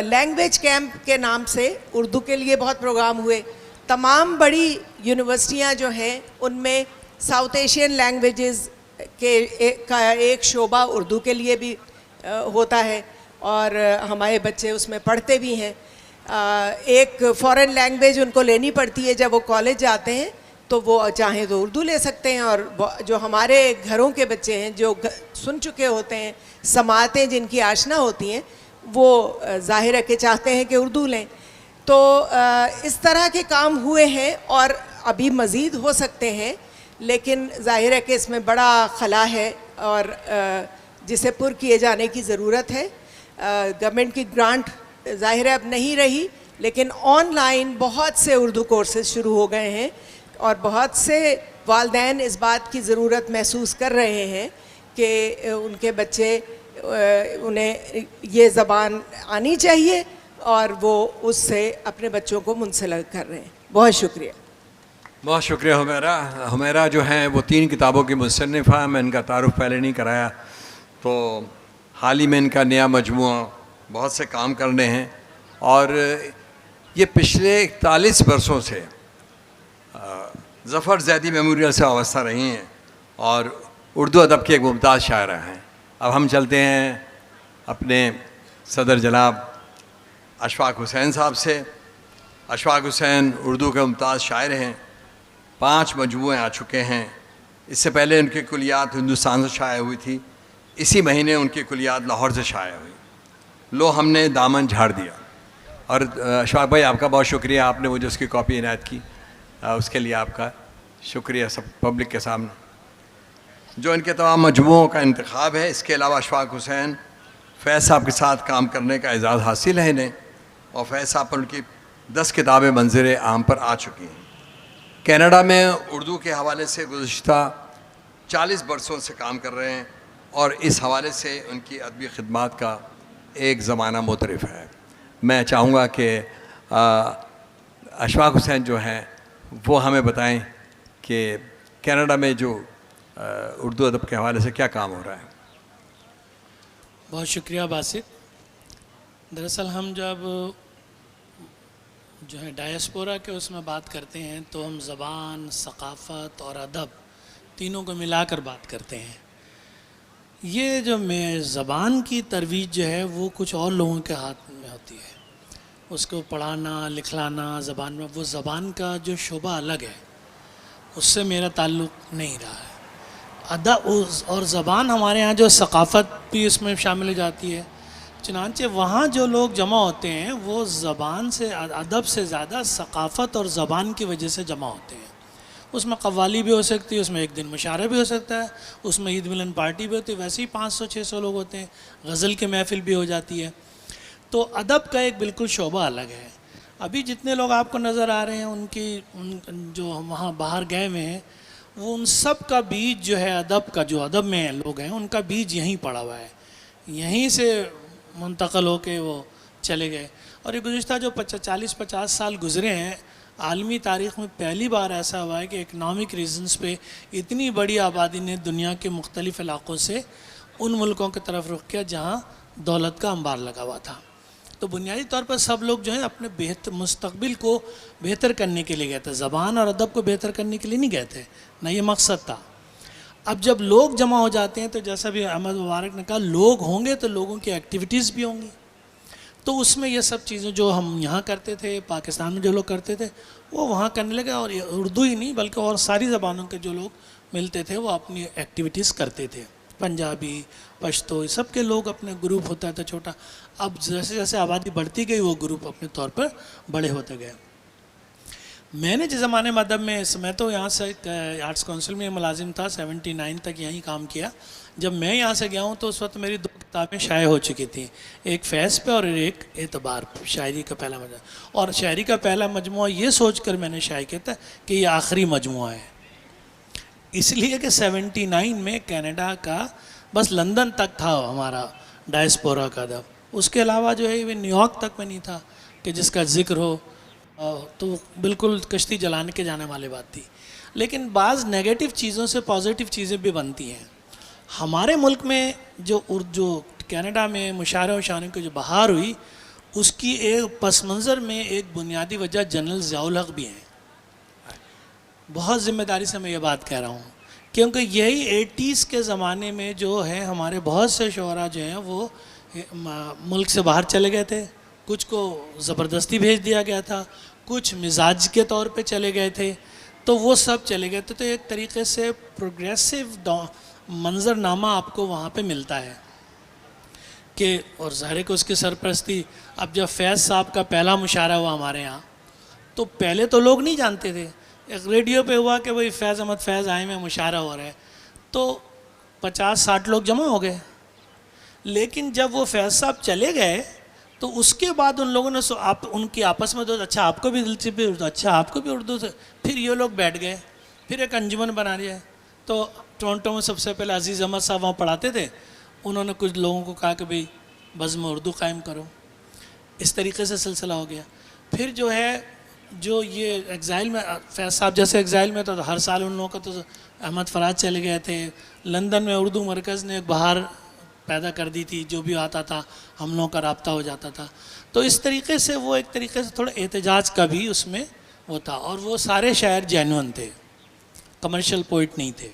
Speaker 10: لینگویج کیمپ کے نام سے اردو کے لیے بہت پروگرام ہوئے. تمام بڑی یونیورسٹیاں جو ہیں ان میں ساؤتھ ایشین لینگویجز کا ایک شعبہ اردو کے لیے بھی ہوتا ہے اور ہمارے بچے اس میں پڑھتے بھی ہیں. ایک فارن لینگویج ان کو لینی پڑتی ہے جب وہ کالج جاتے ہیں تو وہ چاہیں تو اردو لے سکتے ہیں, اور جو ہمارے گھروں کے بچے ہیں جو سن چکے ہوتے ہیں, سماعتیں جن کی آشنا ہوتی ہیں, وہ ظاہر ہے کہ چاہتے ہیں کہ اردو لیں. تو اس طرح کے کام ہوئے ہیں اور ابھی مزید ہو سکتے ہیں, لیکن ظاہر ہے کہ اس میں بڑا خلا ہے اور جسے پر کیے جانے کی ضرورت ہے. گورنمنٹ کی گرانٹ ظاہر ہے اب نہیں رہی, لیکن آن لائن بہت سے اردو کورسز شروع ہو گئے ہیں اور بہت سے والدین اس بات کی ضرورت محسوس کر رہے ہیں کہ ان کے بچے انہیں یہ زبان آنی چاہیے اور وہ اس سے اپنے بچوں کو منسلک کر رہے ہیں. بہت شکریہ.
Speaker 1: بہت شکریہ حمیرہ. حمیرہ جو ہیں وہ 3 کتابوں کی مصنف ہیں. میں ان کا تعارف پہلے نہیں کرایا, تو حال ہی میں ان کا نیا مجموعہ بہت سے کام کرنے ہیں اور یہ پچھلے 41 برسوں سے ظفر زیدی میموریل سے وابستہ رہی ہیں اور اردو ادب کی ایک ممتاز شاعرہ ہیں. اب ہم چلتے ہیں اپنے صدر جناب اشفاق حسین صاحب سے. اشفاق حسین اردو کے ممتاز شاعر ہیں. 5 مجموعے آ چکے ہیں. اس سے پہلے ان کی کلیات ہندوستان سے شائع ہوئی تھی. اسی مہینے ان کی کلیات لاہور سے شائع ہوئی. لو ہم نے دامن جھاڑ دیا. اور اشفاق بھائی آپ کا بہت شکریہ, آپ نے مجھے اس کی کاپی عنایت کی, اس کے لیے آپ کا شکریہ سب پبلک کے سامنے. جو ان کے تمام مجموعوں کا انتخاب ہے, اس کے علاوہ اشفاق حسین فیض صاحب کے ساتھ کام کرنے کا اعزاز حاصل ہے انہیں, اور فیض صاحب پر ان کی 10 کتابیں منظر عام پر آ چکی ہیں. کینیڈا میں اردو کے حوالے سے گزشتہ 40 برسوں سے کام کر رہے ہیں اور اس حوالے سے ان کی ادبی خدمات کا ایک زمانہ متعارف ہے. میں چاہوں گا کہ اشفاق حسین جو ہیں وہ ہمیں بتائیں کہ کینیڈا میں جو اردو ادب کے حوالے سے کیا کام ہو رہا ہے.
Speaker 11: بہت شکریہ باسط. دراصل ہم جب جو ہے ڈائسپورا کے اس میں بات کرتے ہیں تو ہم زبان, ثقافت اور ادب تینوں کو ملا کر بات کرتے ہیں. یہ جو زبان کی ترویج جو ہے وہ کچھ اور لوگوں کے ہاتھ میں ہوتی ہے. اس کو پڑھانا, لکھلانا زبان میں, وہ زبان کا جو شعبہ الگ ہے, اس سے میرا تعلق نہیں رہا ہے. ادب اور زبان ہمارے ہاں جو ثقافت بھی اس میں شامل ہو جاتی ہے. چنانچہ وہاں جو لوگ جمع ہوتے ہیں وہ زبان سے, ادب سے زیادہ ثقافت اور زبان کی وجہ سے جمع ہوتے ہیں. اس میں قوالی بھی ہو سکتی ہے, اس میں ایک دن مشاعرہ بھی ہو سکتا ہے, اس میں عید ملن پارٹی بھی ہوتی ہے, ویسے ہی 500-600 لوگ ہوتے ہیں, غزل کی محفل بھی ہو جاتی ہے. تو ادب کا ایک بالکل شعبہ الگ ہے. ابھی جتنے لوگ آپ کو نظر آ رہے ہیں ان جو وہاں باہر گئے ہوئے ہیں, وہ ان سب کا بیج جو ہے ادب کا, جو ادب میں لوگ ہیں ان کا بیج یہیں پڑا ہوا ہے, یہیں سے منتقل ہو کے وہ چلے گئے. اور یہ گزشتہ جو 40-50 سال گزرے ہیں, عالمی تاریخ میں پہلی بار ایسا ہوا ہے کہ اکنامک ریزنز پہ اتنی بڑی آبادی نے دنیا کے مختلف علاقوں سے ان ملکوں کی طرف رخ کیا جہاں دولت کا انبار لگا ہوا تھا. تو بنیادی طور پر سب لوگ جو ہیں اپنے مستقبل کو بہتر کرنے کے لیے گئے تھے, زبان اور ادب کو بہتر کرنے کے لیے نہیں گئے تھے, نہ یہ مقصد تھا. اب جب لوگ جمع ہو جاتے ہیں تو جیسا بھی احمد مبارک نے کہا, لوگ ہوں گے تو لوگوں کی ایکٹیویٹیز بھی ہوں گی. تو اس میں یہ سب چیزیں جو ہم یہاں کرتے تھے, پاکستان میں جو لوگ کرتے تھے, وہ وہاں کرنے لگے. اور اردو ہی نہیں بلکہ اور ساری زبانوں کے جو لوگ ملتے تھے وہ اپنی ایکٹیویٹیز کرتے تھے. پنجابی, پشتو, سب کے لوگ اپنے گروپ ہوتا تھا چھوٹا. اب جیسے جیسے آبادی بڑھتی گئی وہ گروپ اپنے طور پر بڑے ہوتے گئے. میں نے جس زمانے میں ادب میں تو یہاں سے آرٹس کونسل میں ملازم تھا, 79 تک یہیں کام کیا. جب میں یہاں سے گیا ہوں تو اس وقت میری 2 کتابیں شائع ہو چکی تھیں, ایک فیض پہ اور ایک اعتبار پہ, شاعری کا پہلا مجموعہ. اور شاعری کا پہلا مجموعہ یہ سوچ کر میں نے شائع کیا تھا کہ یہ آخری مجموعہ ہے, اس لیے کہ 79 میں کینیڈا کا بس لندن تک تھا ہمارا ڈائسپورا کا ادب. اس کے علاوہ جو ہے یہ نیو یارک تک میں نہیں تھا کہ جس کا ذکر ہو, تو بالکل کشتی جلانے کے جانے والی بات تھی. لیکن بعض نیگیٹو چیزوں سے پازیٹیو چیزیں بھی بنتی ہیں. ہمارے ملک میں جو کینیڈا میں مشاعرے و شاعری کی جو بہار ہوئی اس کی ایک پس منظر میں ایک بنیادی وجہ جنرل ضیاء الحق بھی ہیں. بہت ذمہ داری سے میں یہ بات کہہ رہا ہوں کیونکہ یہی 80s کے زمانے میں جو ہے ہمارے بہت سے شعراء جو ہیں وہ ملک سے باہر چلے گئے تھے. کچھ کو زبردستی بھیج دیا گیا تھا, کچھ مزاج کے طور پہ چلے گئے تھے, تو وہ سب چلے گئے تھے. تو ایک طریقے سے پروگریسو منظر نامہ آپ کو وہاں پہ ملتا ہے کہ, اور ظاہر کہ اس کی سرپرستی اب جب فیض صاحب کا پہلا مشاعرہ ہوا ہمارے ہاں تو پہلے تو لوگ نہیں جانتے تھے. ایک ریڈیو پہ ہوا کہ وہی فیض احمد فیض آئے میں مشاعرہ ہو رہا ہے, تو 50-60 لوگ جمع ہو گئے. لیکن جب وہ فیض صاحب چلے گئے تو اس کے بعد ان لوگوں نے ان کی آپس میں اچھا آپ کو بھی دلچسپی اردو, اچھا آپ کو بھی اردو سے, پھر یہ لوگ بیٹھ گئے, پھر ایک انجمن بنا لیا. تو ٹورنٹو میں سب سے پہلے عزیز احمد صاحب وہاں پڑھاتے تھے, انہوں نے کچھ لوگوں کو کہا کہ بھئی بزم اردو قائم کرو. اس طریقے سے سلسلہ ہو گیا. پھر جو ہے جو یہ ایگزائل میں فیض صاحب جیسے ایگزائل میں تو ہر سال ان لوگوں کا تو احمد فراز چلے گئے تھے. لندن میں اردو مرکز نے ایک بہار پیدا کر دی تھی, جو بھی آتا تھا ہم لوگوں کا رابطہ ہو جاتا تھا. تو اس طریقے سے وہ ایک طریقے سے تھوڑا احتجاج کا بھی اس میں وہ تھا, اور وہ سارے شاعر جینون تھے, کمرشل پوئٹ نہیں تھے.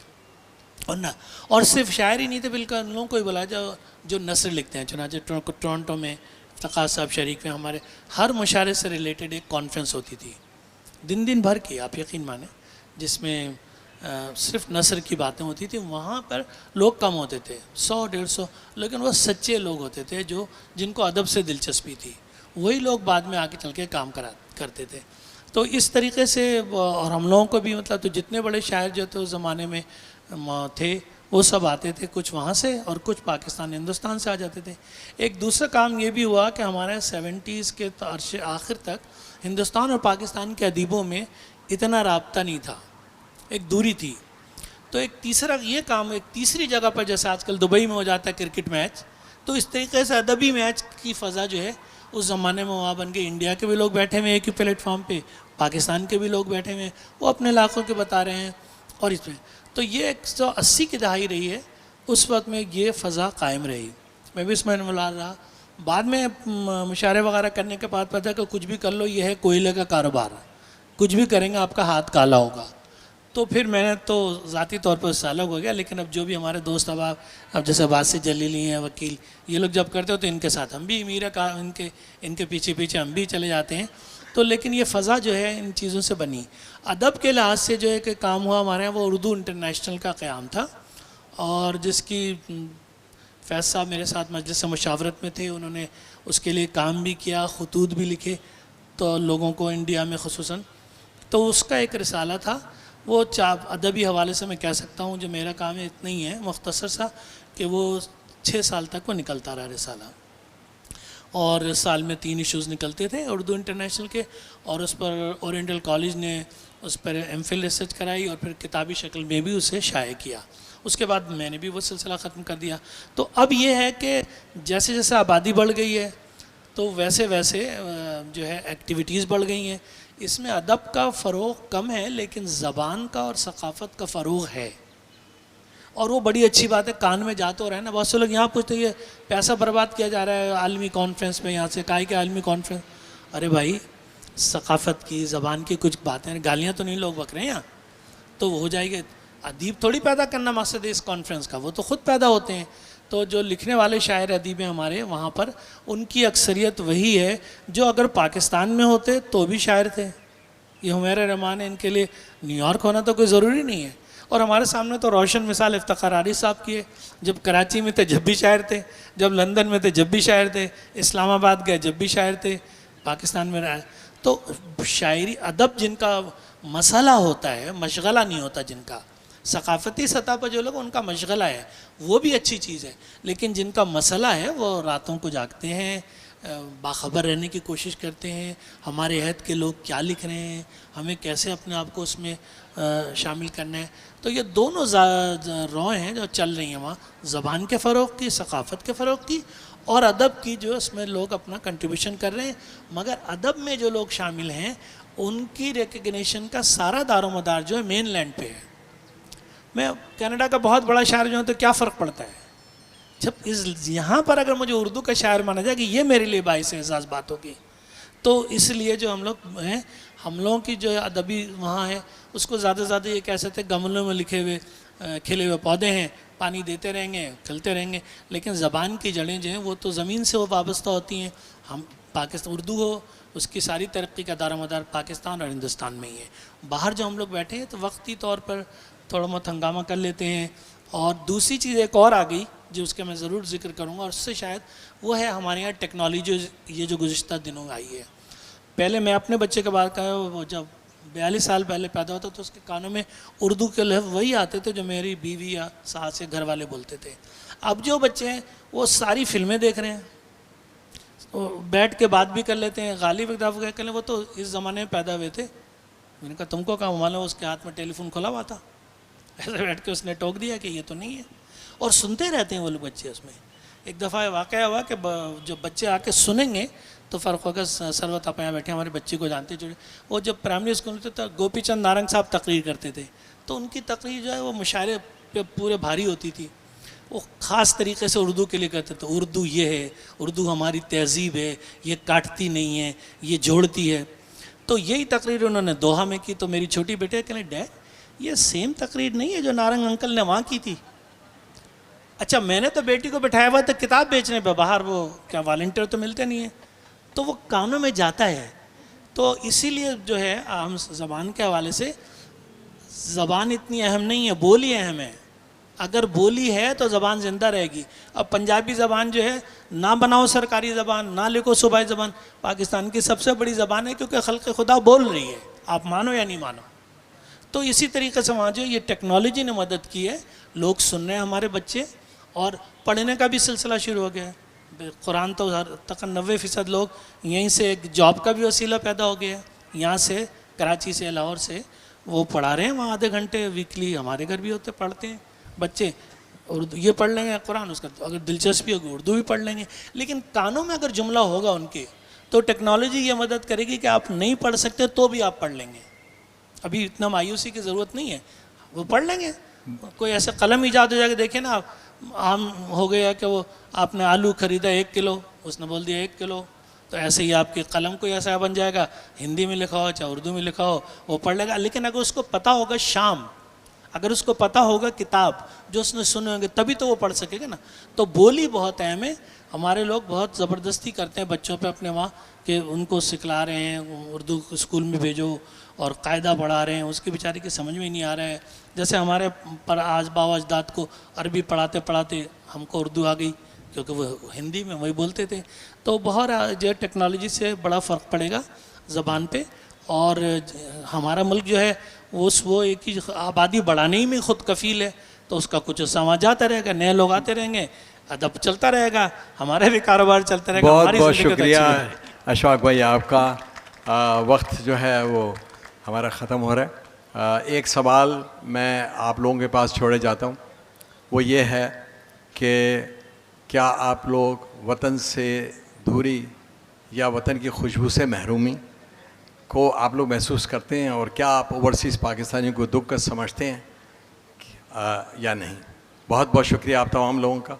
Speaker 11: اور صرف شاعر ہی نہیں تھے بلکہ ان لوگوں کو ہی بلا جو نثر لکھتے ہیں. چنانچہ ٹورنٹو میں افتخار صاحب شریک میں ہمارے ہر مشاعرے سے ریلیٹڈ ایک کانفرنس ہوتی تھی, دن بھر کی, آپ یقین مانیں, جس میں صرف نثر کی باتیں ہوتی تھیں. وہاں پر لوگ کم ہوتے تھے, 100-150, لیکن وہ سچے لوگ ہوتے تھے جن کو ادب سے دلچسپی تھی. وہی لوگ بعد میں آگے چل کے کام کرتے تھے. تو اس طریقے سے, اور ہم لوگوں کو بھی مطلب تو جتنے بڑے شاعر جو تھے اس زمانے میں تھے وہ سب آتے تھے, کچھ وہاں سے اور کچھ پاکستان ہندوستان سے آ جاتے تھے. ایک دوسرا کام یہ بھی ہوا کہ ہمارے 70s کے آخر تک ہندوستان اور پاکستان کے ادیبوں میں اتنا رابطہ نہیں تھا, ایک دوری تھی. تو ایک تیسرا یہ کام ایک تیسری جگہ پر, جیسے آج کل دبئی میں ہو جاتا ہے کرکٹ میچ, تو اس طریقے سے ادبی میچ کی فضا جو ہے اس زمانے میں وہاں بن گئی. انڈیا کے بھی لوگ بیٹھے ہوئے ایک ہی پلیٹ فارم پہ, پاکستان کے بھی لوگ بیٹھے ہوئے ہیں, وہ اپنے علاقوں کے بتا رہے ہیں. اور اس میں تو یہ 180 کی دہائی رہی ہے, اس وقت میں یہ فضا قائم رہی. میں بھی اس میں ملازم رہا. بعد میں مشاعرے وغیرہ کرنے کے بعد پتہ کہ کچھ بھی کر لو یہ ہے کوئلے کا کاروبار, کچھ بھی کریں گے آپ کا ہاتھ کالا ہوگا. تو پھر میں نے تو ذاتی طور پر اس سے الگ ہو گیا. لیکن اب جو بھی ہمارے دوست اب جیسے باسط جلیلی ہیں, وکیل, یہ لوگ جب کرتے ہو تو ان کے ساتھ ہم بھی ان کے پیچھے ہم بھی چلے جاتے ہیں. تو لیکن یہ فضا جو ہے ان چیزوں سے بنی. ادب کے لحاظ سے جو ہے کہ کام ہوا ہمارے یہاں وہ اردو انٹرنیشنل کا قیام تھا, اور جس کی فیض صاحب میرے ساتھ مجلس مشاورت میں تھے. انہوں نے اس کے لیے کام بھی کیا, خطوط بھی لکھے تو لوگوں کو انڈیا میں خصوصاً. تو اس کا ایک رسالہ تھا, وہ ادبی حوالے سے میں کہہ سکتا ہوں جو میرا کام ہے اتنا ہی ہے مختصر سا, کہ وہ 6 سال تک وہ نکلتا رہا رسالہ, اور سال میں 3 ایشوز نکلتے تھے اردو انٹرنیشنل کے. اور اس پر اورینٹل کالج نے اس پر ایم فل ریسرچ کرائی اور پھر کتابی شکل میں بھی اسے شائع کیا. اس کے بعد میں نے بھی وہ سلسلہ ختم کر دیا. تو اب یہ ہے کہ جیسے جیسے آبادی بڑھ گئی ہے تو ویسے جو ہے ایکٹیویٹیز بڑھ گئی ہیں. اس میں ادب کا فروغ کم ہے لیکن زبان کا اور ثقافت کا فروغ ہے, اور وہ بڑی اچھی بات ہے. کان میں جا تو رہا ہے نا, بہت سے لوگ یہاں پوچھتے یہ پیسہ برباد کیا جا رہا ہے عالمی کانفرنس میں, یہاں سے کہا کہ عالمی کانفرنس. ارے بھائی, ثقافت کی, زبان کی کچھ باتیں, گالیاں تو نہیں لوگ بک رہے ہیں یہاں, تو ہو جائے گی. ادیب تھوڑی پیدا کرنا مقصد ہے اس کانفرنس کا, وہ تو خود پیدا ہوتے ہیں. تو جو لکھنے والے شاعر ادیب ہیں ہمارے وہاں پر, ان کی اکثریت وہی ہے جو اگر پاکستان میں ہوتے تو بھی شاعر تھے. یہ حمیر رحمان ہے, ان کے لیے نیو یارک ہونا تو کوئی ضروری نہیں ہے. اور ہمارے سامنے تو روشن مثال افتخار عارف صاحب کی ہے, جب کراچی میں تھے جب بھی شاعر تھے, جب لندن میں تھے جب بھی شاعر تھے, اسلام آباد گئے جب بھی شاعر تھے, پاکستان میں رہے. تو شاعری ادب جن کا مسئلہ ہوتا ہے, مشغلہ نہیں ہوتا جن کا, ثقافتی سطح پر جو لوگ ان کا مشغلہ ہے وہ بھی اچھی چیز ہے, لیکن جن کا مسئلہ ہے وہ راتوں کو جاگتے ہیں, باخبر رہنے کی کوشش کرتے ہیں ہمارے عہد کے لوگ کیا لکھ رہے ہیں, ہمیں کیسے اپنے آپ کو اس میں شامل کرنا ہے. تو یہ دونوں روئیں ہیں جو چل رہی ہیں وہاں, زبان کے فروغ کی, ثقافت کے فروغ کی, اور ادب کی جو اس میں لوگ اپنا کنٹریبیوشن کر رہے ہیں. مگر ادب میں جو لوگ شامل ہیں ان کی ریکگنیشن کا سارا دار و مدار جو ہے مین لینڈ پہ ہے. میں کینیڈا کا بہت بڑا شاعر جو ہوں تو کیا فرق پڑتا ہے, جب اس یہاں پر اگر مجھے اردو کا شاعر مانا جائے کہ یہ میرے لیے باعث اعزاز بات ہوگی. تو اس لیے جو ہم لوگ ہیں, ہم لوگوں کی جو ادبی وہاں ہے اس کو زیادہ سے زیادہ یہ کہہ سکتے ہیں گملوں میں لکھے ہوئے کھلے ہوئے پودے ہیں, پانی دیتے رہیں گے, کھلتے رہیں گے, لیکن زبان کی جڑیں جو ہیں وہ تو زمین سے وہ وابستہ ہوتی ہیں. ہم پاکستان اردو ہو اس کی ساری ترقی کا دار و مدار پاکستان اور ہندوستان میں ہی ہے. باہر جو ہم لوگ بیٹھے ہیں تو وقتی طور پر تھوڑا بہت ہنگامہ کر لیتے ہیں. اور دوسری چیز ایک اور آ گئی جو اس کا میں ضرور ذکر کروں گا, اور اس سے شاید وہ ہے ہمارے یہاں ٹیکنالوجی یہ جو گزشتہ دنوں میں آئی ہے. پہلے میں اپنے بچے کے بات کہا, وہ جب 42 سال پہلے پیدا ہوتا تو اس کے کانوں میں اردو کے لفظ وہی آتے تھے جو میری بیوی یا ساس سے گھر والے بولتے تھے. اب جو بچے ہیں وہ ساری فلمیں دیکھ رہے ہیں, بیٹھ کے بات بھی کر لیتے ہیں. غالب اقدام کر لیں, وہ تو اس زمانے میں پیدا ہوئے تھے. میں نے کہا تم کو کہا معلوم اس کے ہاتھ میں ٹیلی فون کھلا ہوا تھا, ایسے بیٹھ کے اس نے ٹوک دیا کہ یہ تو نہیں ہے, اور سنتے رہتے ہیں وہ لوگ بچے. اس میں ایک دفعہ واقعہ ہوا کہ جو بچے آ کے سنیں گے تو فرق ہوگا. سروت آپ یہاں بیٹھے ہمارے بچے کو جانتے جو, وہ جب پرائمری اسکول میں تھے گوپی چند نارنگ صاحب تقریر کرتے تھے, تو ان کی تقریر جو ہے وہ مشاعرے پہ پورے بھاری ہوتی تھی. وہ خاص طریقے سے اردو کے لیے کہتے تھے اردو یہ ہے, اردو ہماری تہذیب ہے, یہ کاٹتی نہیں ہے, یہ جوڑتی ہے. تو یہی تقریر انہوں نے دوحہ میں کی. تو میری چھوٹی بیٹے کہنے ڈیڈ یہ سیم تقریر نہیں ہے جو نارنگ انکل نے وہاں کی تھی. اچھا میں نے تو بیٹی کو بٹھایا ہوا تھا کتاب بیچنے پہ, باہر وہ کیا والنٹیئر تو ملتے نہیں ہیں, تو وہ کانوں میں جاتا ہے. تو اسی لیے جو ہے ہم زبان کے حوالے سے, زبان اتنی اہم نہیں ہے, بولی اہم ہے. اگر بولی ہے تو زبان زندہ رہے گی. اب پنجابی زبان جو ہے, نہ بناؤ سرکاری زبان, نہ لکھو صوبائی زبان, پاکستان کی سب سے بڑی زبان ہے کیونکہ خلق خدا بول رہی ہے, آپ مانو یا نہیں مانو. تو اسی طریقے سے وہاں جو یہ ٹیکنالوجی نے مدد کی ہے, لوگ سن رہے ہیں ہمارے بچے, اور پڑھنے کا بھی سلسلہ شروع ہو گیا ہے. قرآن تو تقریباً 90% لوگ یہیں سے ایک جاب کا بھی وسیلہ پیدا ہو گیا ہے. یہاں سے کراچی سے لاہور سے وہ پڑھا رہے ہیں وہاں آدھے گھنٹے ویکلی. ہمارے گھر بھی ہوتے پڑھتے ہیں بچے, اردو یہ پڑھ لیں گے قرآن, اس کا اگر دلچسپی ہوگی اردو بھی پڑھ لیں گے. لیکن کانوں میں اگر جملہ ہوگا ان کے تو ٹیکنالوجی یہ مدد کرے گی کہ آپ نہیں پڑھ سکتے تو بھی آپ پڑھ لیں گے. ابھی اتنا مایوسی کی ضرورت نہیں ہے, وہ پڑھ لیں گے. کوئی ایسا قلم ایجاد ہو جائے کہ دیکھیں نا, عام ہو گیا کہ وہ آپ نے آلو خریدا 1 کلو, اس نے بول دیا 1 کلو, تو ایسے ہی آپ کے قلم کوئی ایسا بن جائے گا, ہندی میں لکھا ہو چاہے اردو میں لکھا ہو وہ پڑھ لے گا. لیکن اگر اس کو پتہ ہوگا شام, اگر اس کو پتہ ہوگا کتاب جو اس نے سنے ہوں گے تبھی تو وہ پڑھ سکے گا نا. تو بولی بہت اہم ہے. ہمارے لوگ بہت زبردستی کرتے ہیں بچوں پہ اپنے وہاں کہ ان کو سکھلا رہے ہیں, اردو اسکول میں بھیجو اور قاعدہ پڑھا رہے ہیں, اس کی بیچارے کی سمجھ میں نہیں آ رہا ہے. جیسے ہمارے پر آباء و اجداد کو عربی پڑھاتے پڑھاتے ہم کو اردو آ گئی کیونکہ وہ ہندی میں وہی بولتے تھے. تو بہت جو ٹیکنالوجی سے بڑا فرق پڑے گا زبان پہ. اور ہمارا ملک جو ہے وہ ایک ہی آبادی بڑھانے ہی میں خود کفیل ہے, تو اس کا کچھ سماج جاتا رہے گا, نئے لوگ آتے رہیں گے, ادب چلتا رہے گا, ہمارے بھی کاروبار چلتا رہے گا.
Speaker 1: بہت بہت شکریہ اشفاق بھائی آپ کا. وقت جو ہے وہ ہمارا ختم ہو رہا ہے. ایک سوال میں آپ لوگوں کے پاس چھوڑے جاتا ہوں, وہ یہ ہے کہ کیا آپ لوگ وطن سے دوری یا وطن کی خوشبو سے محرومی کو آپ لوگ محسوس کرتے ہیں, اور کیا آپ اوورسیز پاکستانیوں کو دکھ سمجھتے ہیں یا نہیں؟ بہت بہت شکریہ آپ تمام لوگوں کا.